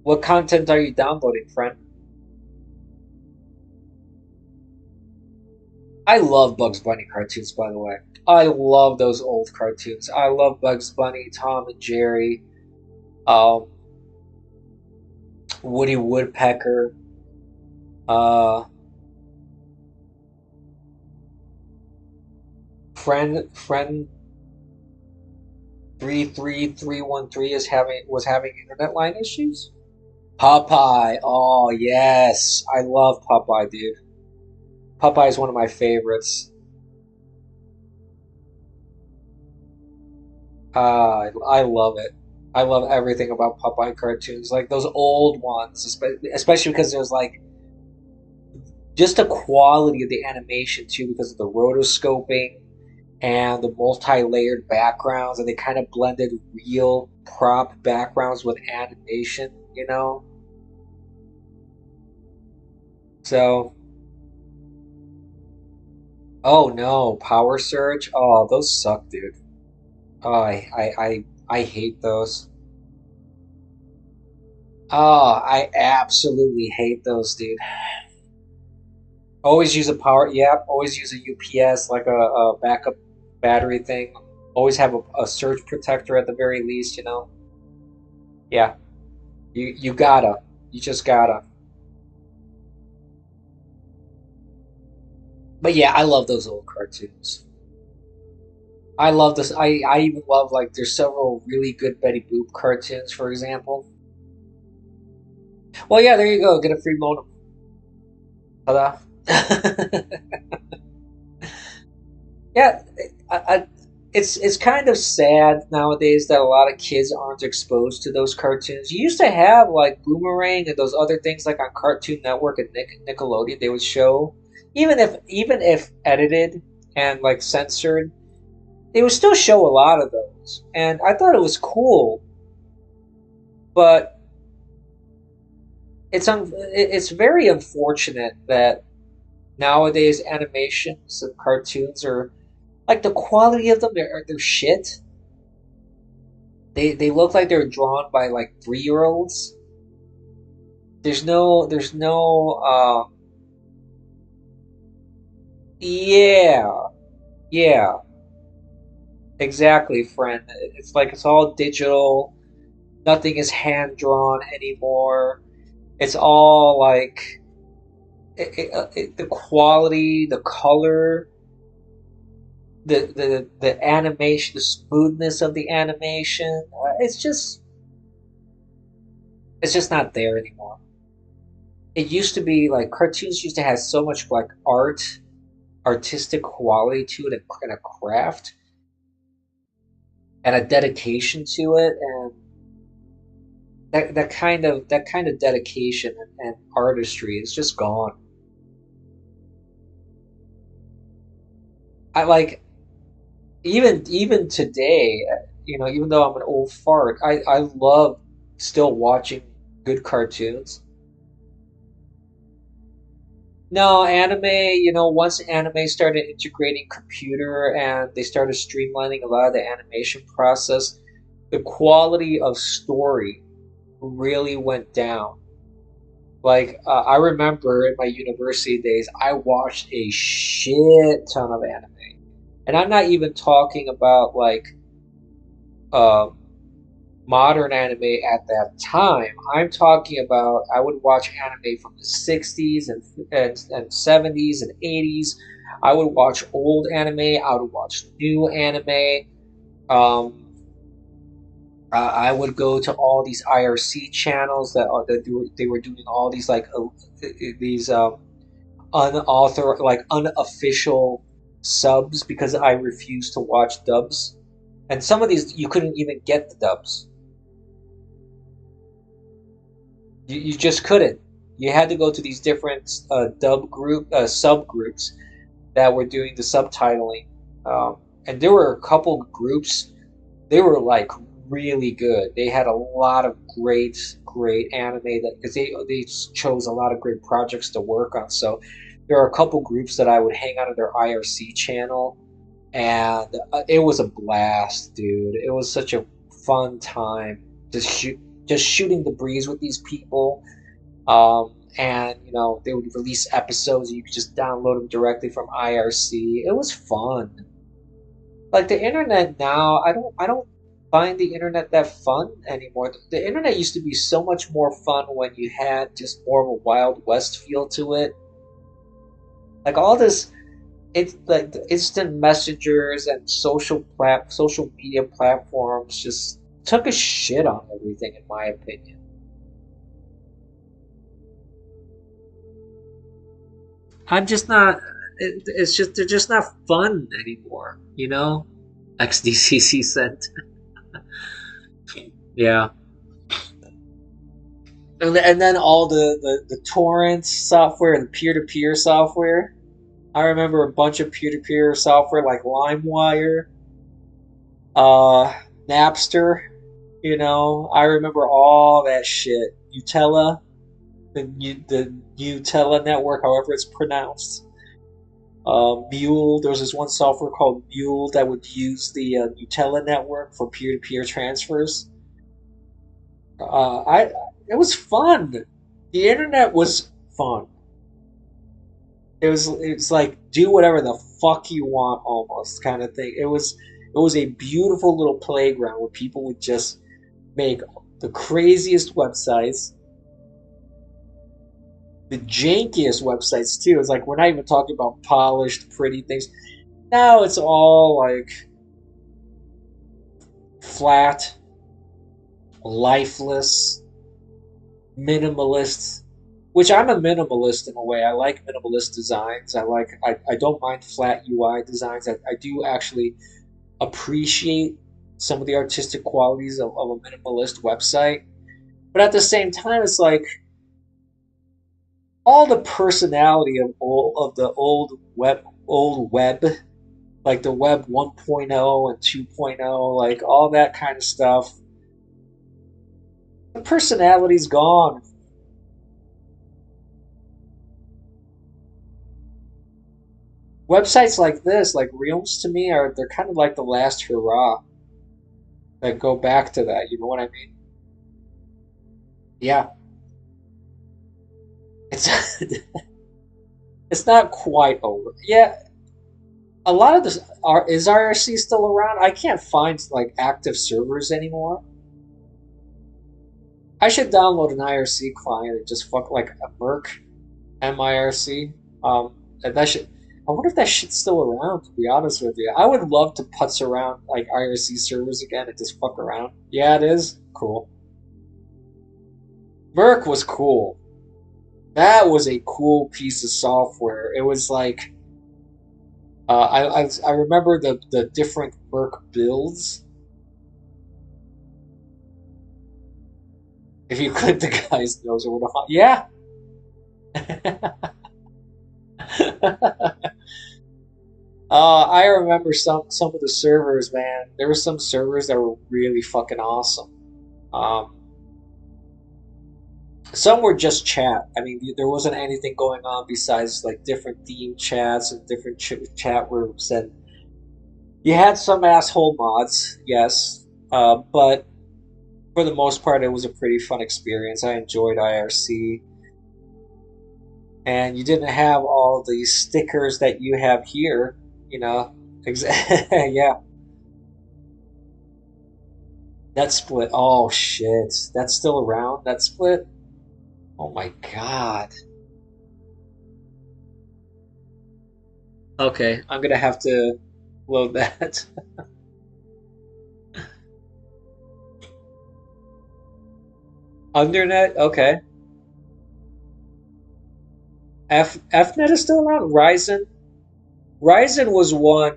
What content are you downloading, friend? I love Bugs Bunny cartoons, by the way. I love those old cartoons. I love Bugs Bunny, Tom and Jerry. Woody Woodpecker. Uh, friend 33313 was having internet line issues. Popeye. Oh yes, I love Popeye, dude. Popeye is one of my favorites. I love it. I love everything about Popeye cartoons, like those old ones, especially because there's like just the quality of the animation too, because of the rotoscoping and the multi-layered backgrounds, and they kind of blended real prop backgrounds with animation, you know. So, oh no, Power Surge. Oh, those suck, dude. Oh, I hate those. Oh, I absolutely hate those, dude. Always use a power. Yeah, always use a UPS, like a backup battery thing. Always have a surge protector at the very least, you know. Yeah, you gotta. You just gotta. But yeah, I love those old cartoons. I love this. I even love, like, there's several really good Betty Boop cartoons, for example. Well, yeah, there you go. Get a free modem. Ta-da. Yeah, it's kind of sad nowadays that a lot of kids aren't exposed to those cartoons. You used to have like Boomerang and those other things like on Cartoon Network and Nickelodeon. They would show, even if edited and like censored, they would still show a lot of those. And I thought it was cool, but it's very unfortunate that nowadays animations and cartoons are like, the quality of them, they're shit. They look like they're drawn by like 3 year olds. There's no yeah, yeah, exactly, friend. It's like it's all digital. Nothing is hand drawn anymore. It's all like the quality, the color, the animation, the smoothness of the animation. It's just not there anymore. It used to be like cartoons used to have so much like artistic quality to it, and a craft and a dedication to it, and that kind of dedication and artistry is just gone. I like, even today, even though I'm an old fart, I love still watching good cartoons. No, anime, once anime started integrating computer and they started streamlining a lot of the animation process, the quality of story really went down. Like, I remember in my university days, I watched a shit ton of anime. And I'm not even talking about, like, um, modern anime at that time. I'm talking about, I would watch anime from the 60s and 70s and 80s. I would watch old anime. I would watch new anime. Um, I would go to all these IRC channels that they were doing all these like these like unofficial subs, because I refused to watch dubs, and some of these you couldn't even get the dubs. You just couldn't. You had to go to these different subgroups that were doing the subtitling, and there were a couple groups. They were like really good. They had a lot of great anime, that because they chose a lot of great projects to work on. So there are a couple groups that I would hang out of their IRC channel, and it was a blast, dude. It was such a fun time just shooting the breeze with these people. And they would release episodes, and you could just download them directly from IRC. It was fun. Like the internet now, I don't. find the internet that fun anymore. The internet used to be so much more fun when you had just more of a Wild West feel to it. Like all this, it's like the instant messengers and social media platforms just took a shit on everything, in my opinion. I'm just not. It's just they're just not fun anymore. You know, XDCC sent. Yeah, and then all the torrent software and peer to peer software. I remember a bunch of peer to peer software like LimeWire, uh, Napster. You know, I remember all that shit. Utella, the Utella network, however it's pronounced. Mule. There was this one software called Mule that would use the Nutella network for peer-to-peer transfers. I It was fun. The internet was fun. It was like do whatever the fuck you want almost kind of thing. It was a beautiful little playground where people would just make the craziest websites, the jankiest websites too. It's like we're not even talking about polished, pretty things. Now it's all like flat, lifeless, minimalist. Which I'm a minimalist in a way. I like minimalist designs. I don't mind flat UI designs. I do actually appreciate some of the artistic qualities of a minimalist website. But at the same time, it's like all the personality of the old web, like the web 1.0 and 2.0, like all that kind of stuff. The personality's gone. Websites like this, like Realms, to me, they're kind of like the last hurrah that go back to that. You know what I mean? Yeah, it's it's not quite over. Yeah, a lot of this is IRC still around. I can't find like active servers anymore. I should download an IRC client and just fuck like a Merc MIRC. And that should. I wonder if that shit's still around. To be honest with you, I would love to putz around like IRC servers again and just fuck around. Yeah, it is cool. Merc was cool. That was a cool piece of software. It was like I remember the different Merc builds. If you click the guy's nose over the yeah. I remember some of the servers, man. There were some servers that were really fucking awesome. Um, some were just chat. I mean, there wasn't anything going on besides like different theme chats and different chat rooms, and you had some asshole mods, yes, but for the most part, it was a pretty fun experience. I enjoyed IRC, and you didn't have all the stickers that you have here, you know. Yeah, that split. Oh shit, that's still around. That split. Oh my god. Okay, I'm gonna have to load that. Undernet. Okay. Fnet is still around. Ryzen was one.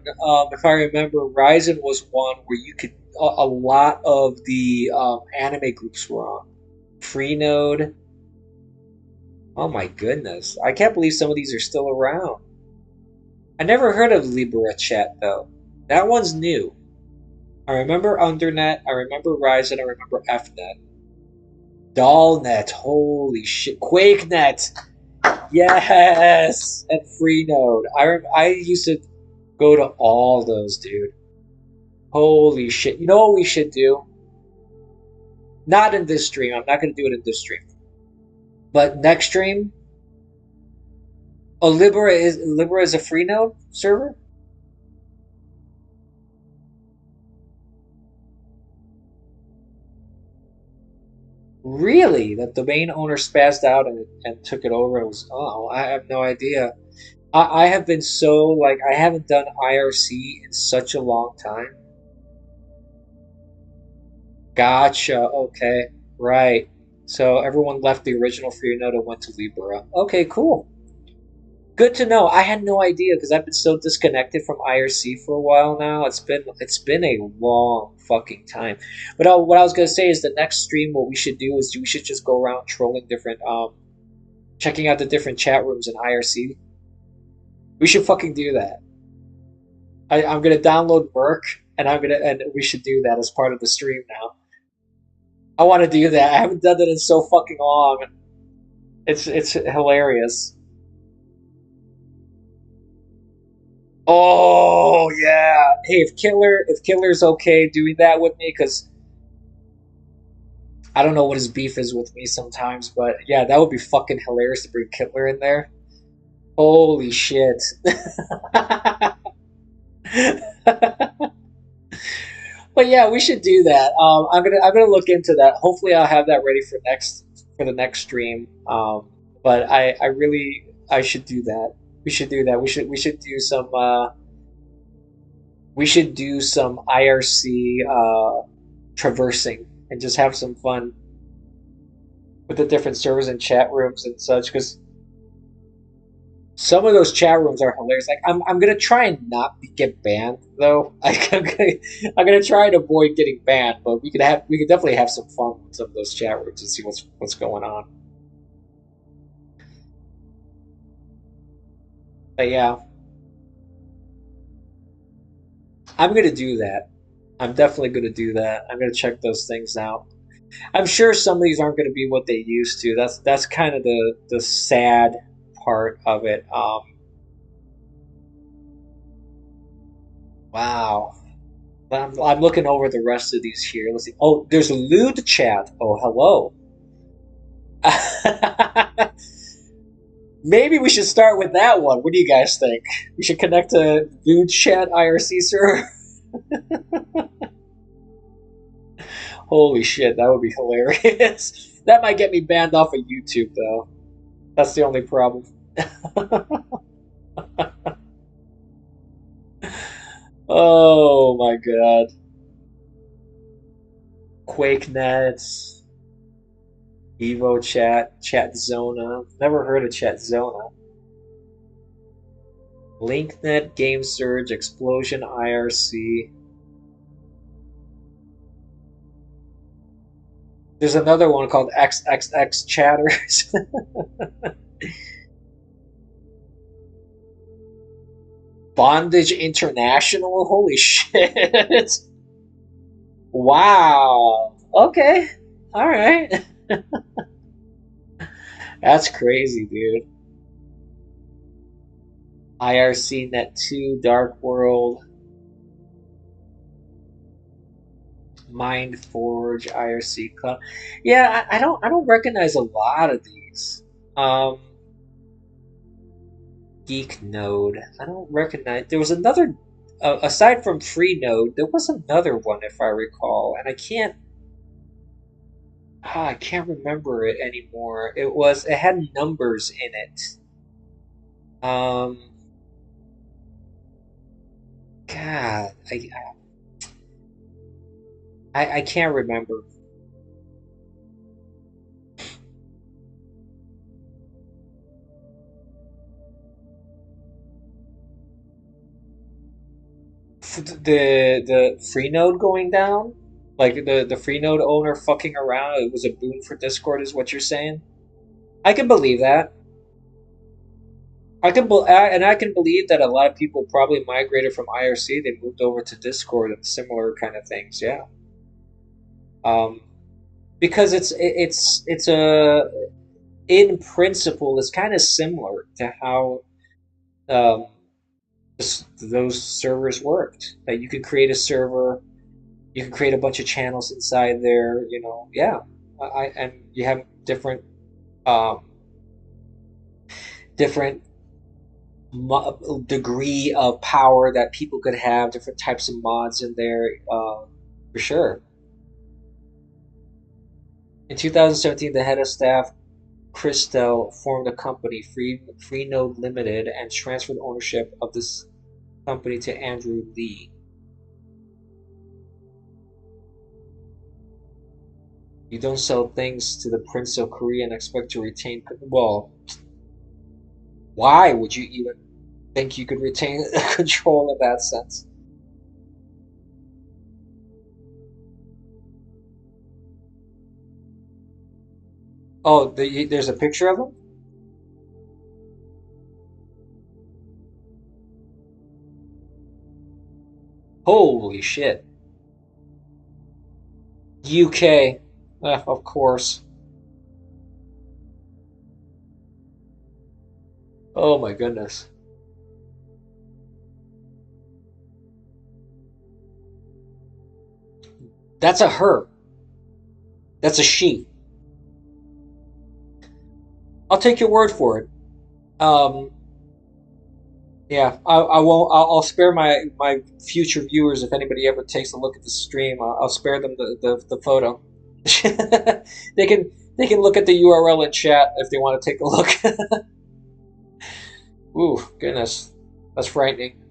If I remember, Ryzen was one where you could a lot of the anime groups were on. Freenode. Oh my goodness! I can't believe some of these are still around. I never heard of Libera Chat though. That one's new. I remember Undernet. I remember Ryzen. I remember Fnet. Dollnet. Holy shit! QuakeNet. Yes, and Freenode. I used to go to all those, dude. Holy shit! You know what we should do? Not in this stream. I'm not going to do it in this stream. But next stream, oh, Libera is a Freenode server. Really? The domain owner spazzed out and took it over and was, oh, I have no idea. I have been so, like, I haven't done IRC in such a long time. Gotcha. Okay. Right. So everyone left the original Freenode and went to Libra. Okay, cool. Good to know. I had no idea because I've been so disconnected from IRC for a while now. It's been a long fucking time. But what I was gonna say is the next stream, what we should do is we should just go around trolling different, checking out the different chat rooms in IRC. We should fucking do that. I'm gonna download Merc and we should do that as part of the stream now. I want to do that. I haven't done that in so fucking long. It's hilarious. Oh yeah. Hey, if Killer's okay doing that with me, because I don't know what his beef is with me sometimes, but yeah, that would be fucking hilarious to bring Killer in there. Holy shit. But yeah, we should do that. I'm gonna look into that. Hopefully, I'll have that ready for the next stream. But I really I should do that. We should do that. We should do some IRC traversing and just have some fun with the different servers and chat rooms and such. Because some of those chat rooms are hilarious. Like I'm gonna try and not get banned though. I'm gonna try and avoid getting banned, but we could definitely have some fun with some of those chat rooms and see what's going on. But yeah, I'm gonna do that. I'm definitely gonna do that. I'm gonna check those things out. I'm sure some of these aren't gonna be what they used to. That's kind of the sad part of it. Wow. I'm looking over the rest of these here. Let's see. Oh, there's a lewd chat. Oh, hello. Maybe we should start with that one. What do you guys think? We should connect to lewd chat IRC server. Holy shit, that would be hilarious. That might get me banned off of YouTube though. That's the only problem. Oh my god. QuakeNet, Evo Chat, Chatzona. Never heard of Chatzona. LinkNet, GameSurge, Explosion, IRC. There's another one called XXX Chatters. Bondage International? Holy shit. Wow. Okay. Alright. That's crazy, dude. IRC Net 2, Dark World, Mindforge, IRC Club. Yeah, I don't recognize a lot of these. Geek Node. I don't recognize. There was another, aside from Freenode, there was another one if I recall, and I can't remember it anymore. It had numbers in it. God, I can't remember. The Freenode going down, like the Freenode owner fucking around. It was a boon for Discord, is what you're saying. I can believe that. I can believe that a lot of people probably migrated from IRC. They moved over to Discord and similar kind of things. Yeah. Because it's a in principle it's kind of similar to how um, those servers worked. That you could create a server, you can create a bunch of channels inside there. Yeah. And you have um, different degree of power that people could have, different types of mods in there, for sure. In 2017, the head of staff, Christel, formed a company, Freenode Limited, and transferred ownership of this company to Andrew Lee. You don't sell things to the Prince of Korea and expect to retain... Well, why would you even think you could retain control in that sense? Oh, there's a picture of him? Holy shit. UK. Of course. Oh my goodness. That's a her. That's a she. I'll take your word for it. Yeah, I won't. I'll spare my future viewers if anybody ever takes a look at the stream. I'll spare them the photo. They can look at the URL in chat if they want to take a look. Ooh, goodness, that's frightening.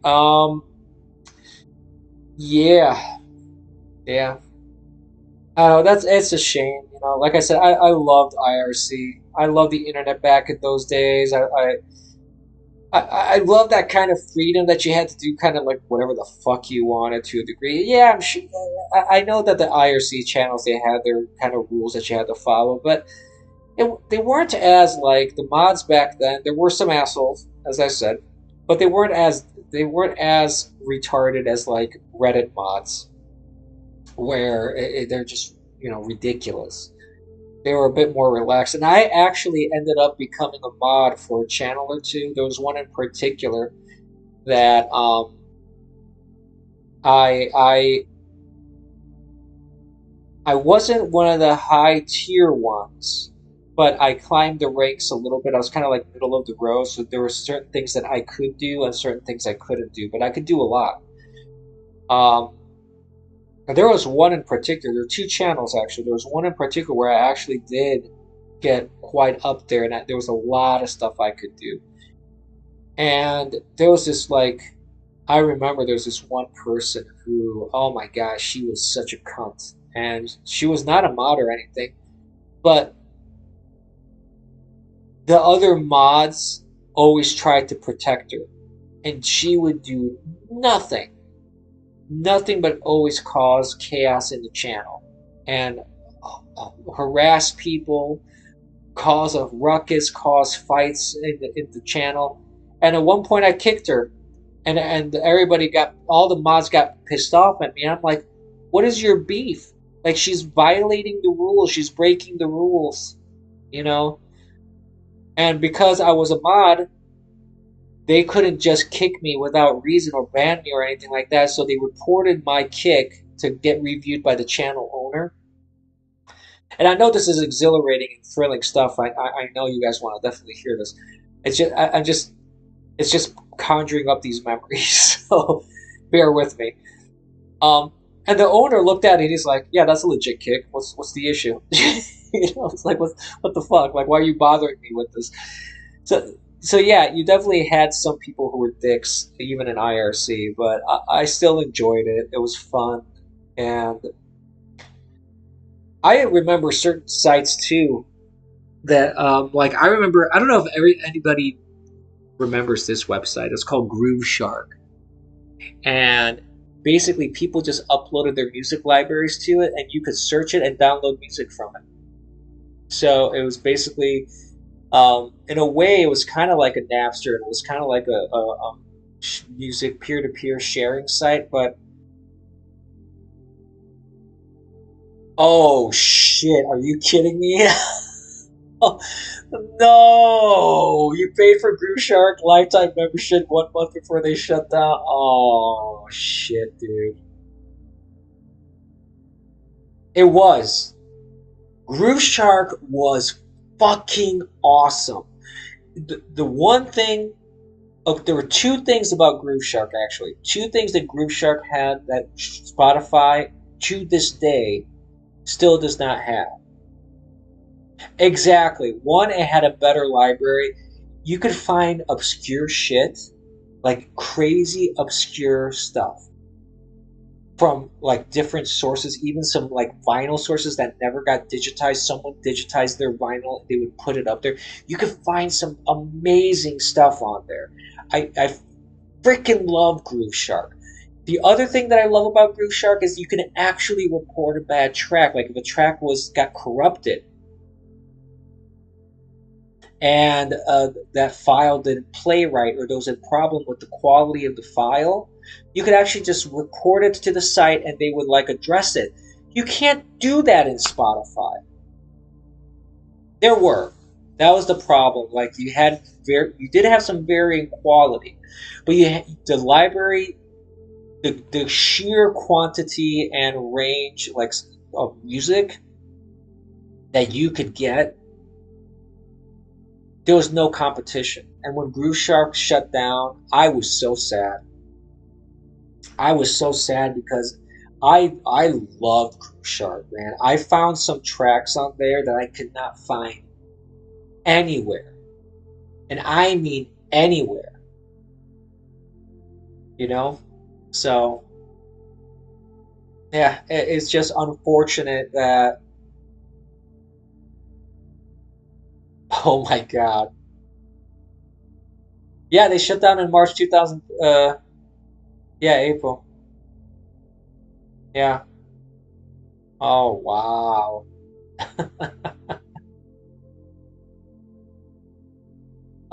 Yeah, yeah. It's a shame. You know, like I said, I loved IRC. I loved the internet back in those days. I love that kind of freedom that you had to do kind of like whatever the fuck you wanted to a degree. Yeah, I'm sure, I know that the IRC channels, they had their kind of rules that you had to follow, but they weren't as like the mods back then. There were some assholes, as I said, but they weren't as retarded as like Reddit mods, where they're just, you know, ridiculous. They were a bit more relaxed, and I actually ended up becoming a mod for a channel or two. There was one in particular that I I I wasn't one of the high tier ones, but I climbed the ranks a little bit. I was kind of like middle of the road, so there were certain things that I could do and certain things I couldn't do, but I could do a lot. Um, there was one in particular. There were two channels actually. There was one in particular where I actually did get quite up there, and there was a lot of stuff I could do. And there was this like, I remember there was this one person who, oh my gosh, she was such a cunt, and she was not a mod or anything, but the other mods always tried to protect her, and she would do nothing but always cause chaos in the channel and harass people, cause a ruckus, cause fights in the channel. And at one point, I kicked her, and all the mods got pissed off at me. And I'm like, what is your beef? Like, she's violating the rules, she's breaking the rules, you know. And because I was a mod, they couldn't just kick me without reason or ban me or anything like that. So they reported my kick to get reviewed by the channel owner. And I know this is exhilarating and thrilling stuff. I know you guys want to definitely hear this. It's just conjuring up these memories. So bear with me. And the owner looked at it and he's like, "Yeah, that's a legit kick. What's the issue?" You know, it's like what the fuck? Like, why are you bothering me with this? So yeah, you definitely had some people who were dicks, even in IRC, but I still enjoyed it. It was fun, and I remember certain sites too that like I remember. I don't know if anybody remembers this website. It's called Groove Shark, and basically people just uploaded their music libraries to it, and you could search it and download music from it. So it was basically, in a way, it was kind of like a Napster, and it was kind of like a music peer-to-peer sharing site, but oh shit, are you kidding me? Oh, no, you paid for Groove Shark lifetime membership 1 month before they shut down. Oh shit, dude. It was. Groove Shark was fucking awesome. The one thing, there were two things about Groove Shark actually. Two things that Groove Shark had that Spotify to this day still does not have. Exactly. One, it had a better library. You could find obscure shit, like crazy obscure stuff from like different sources, even some like vinyl sources that never got digitized. Someone digitized their vinyl and they would put it up there. You could find some amazing stuff on there. I freaking love Groove Shark. The other thing that I love about Groove Shark is you can actually report a bad track. Like if a track was got corrupted and that file didn't play right or there was a problem with the quality of the file, you could actually just report it to the site and they would like address it. You can't do that in Spotify. There were. That was the problem. Like you did have some varying quality, but the library, the sheer quantity and range like of music that you could get, there was no competition. And when Groove Shark shut down, I was so sad. I was so sad because I loved Groove Shark, man. I found some tracks on there that I could not find anywhere. And I mean anywhere, you know? So, yeah, it's just unfortunate that oh my God. Yeah, they shut down in March 2000 yeah, April. Yeah. Oh wow.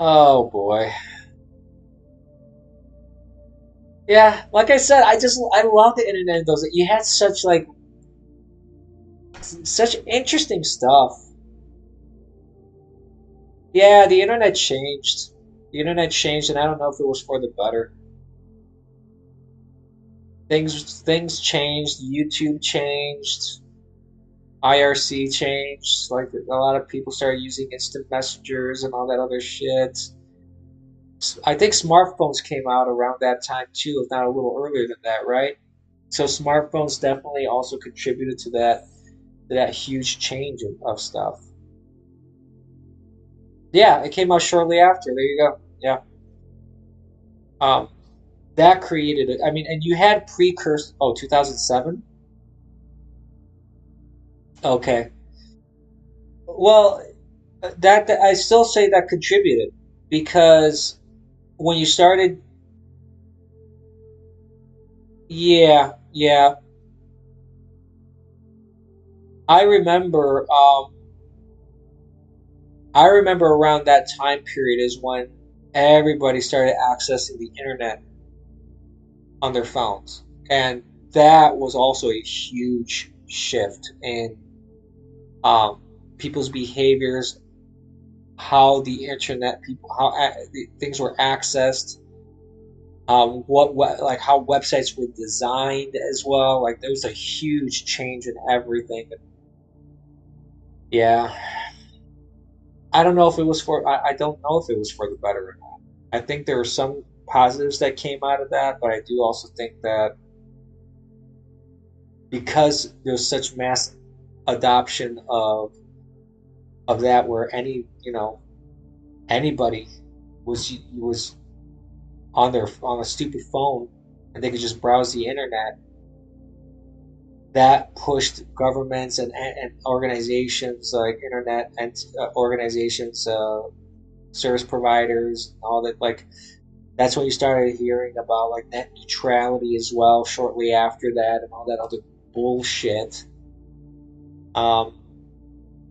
Oh boy. Yeah, like I said, I love the internet in those. You had such like such interesting stuff. Yeah, the internet changed. The internet changed, and I don't know if it was for the better. Things changed. YouTube changed. IRC changed. Like a lot of people started using instant messengers and all that other shit. I think smartphones came out around that time too, if not a little earlier than that, right? So smartphones definitely also contributed to that huge change of stuff. Yeah, it came out shortly after. There you go. Yeah. Um, that created it. I mean, and you had precursor. Oh, 2007. Okay. Well, that I still say that contributed because when you started, yeah, yeah. I remember. I remember around that time period is when everybody started accessing the internet on their phones, and that was also a huge shift in um, people's behaviors, how the internet people how things were accessed, what like how websites were designed as well. Like there was a huge change in everything. Yeah, I don't know if it was for I don't know if it was for the better or not. I think there were some positives that came out of that, but I do also think that because there's such mass adoption of that where anybody was on a stupid phone and they could just browse the internet, that pushed governments and organizations like internet and organizations, service providers and all that. Like that's when you started hearing about like net neutrality as well shortly after that and all that other bullshit, um,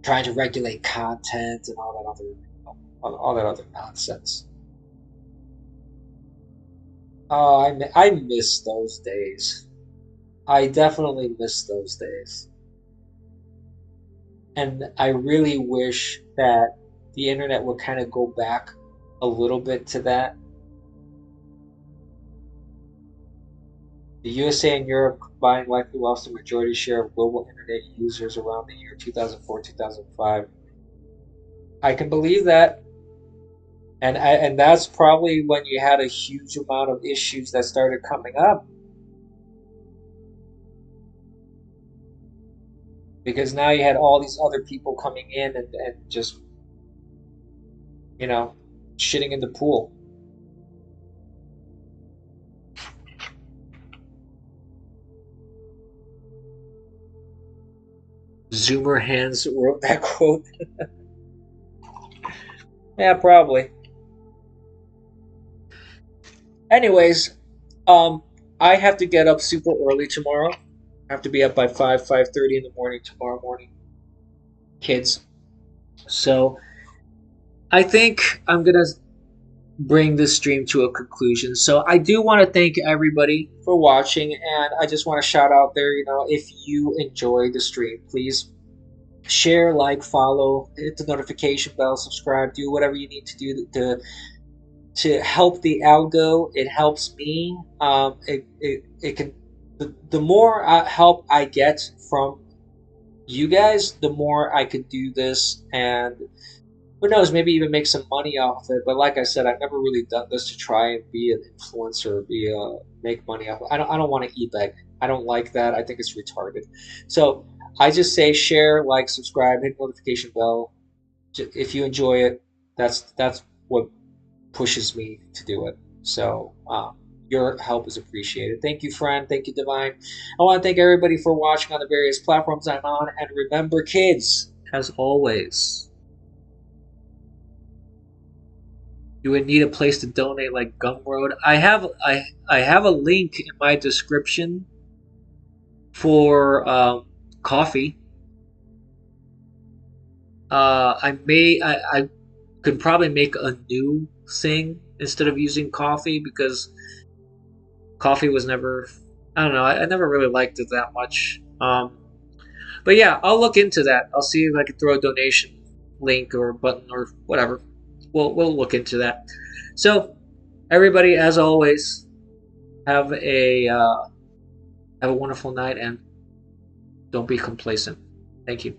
trying to regulate content and all that other nonsense. Oh, I miss those days. I definitely miss those days. And I really wish that the internet would kind of go back a little bit to that. The USA and Europe combined likely lost the majority share of global internet users around the year 2004 2005. I can believe that. And that's probably when you had a huge amount of issues that started coming up. because now you had all these other people coming in and just, you know, shitting in the pool. Zoomer Hands wrote that quote. Yeah, probably. Anyways, I have to get up super early tomorrow. I have to be up by 5:30 in the morning tomorrow morning. Kids. So I think I'm gonna bring this stream to a conclusion. So I do want to thank everybody for watching, and I just want to shout out there, if you enjoy the stream, please share, like, follow, hit the notification bell, subscribe, do whatever you need to do to help the algo. It helps me. It can the more help I get from you guys, the more I could do this, and who knows, maybe even make some money off it. But like I said, I've never really done this to try and be an influencer, make money off. I don't want to e-beg. I don't like that. I think it's retarded. So I just say share, like, subscribe, hit notification bell. If you enjoy it, that's what pushes me to do it. So your help is appreciated. Thank you, friend. Thank you, Divine. I want to thank everybody for watching on the various platforms I'm on. And remember, kids, as always, you would need a place to donate like Gumroad. I have a link in my description for coffee. I could probably make a new thing instead of using coffee, because coffee was never, I don't know, I never really liked it that much. But yeah, I'll look into that. I'll see if I can throw a donation link or button or whatever. We'll look into that. So everybody, as always, have a wonderful night, and don't be complacent. Thank you.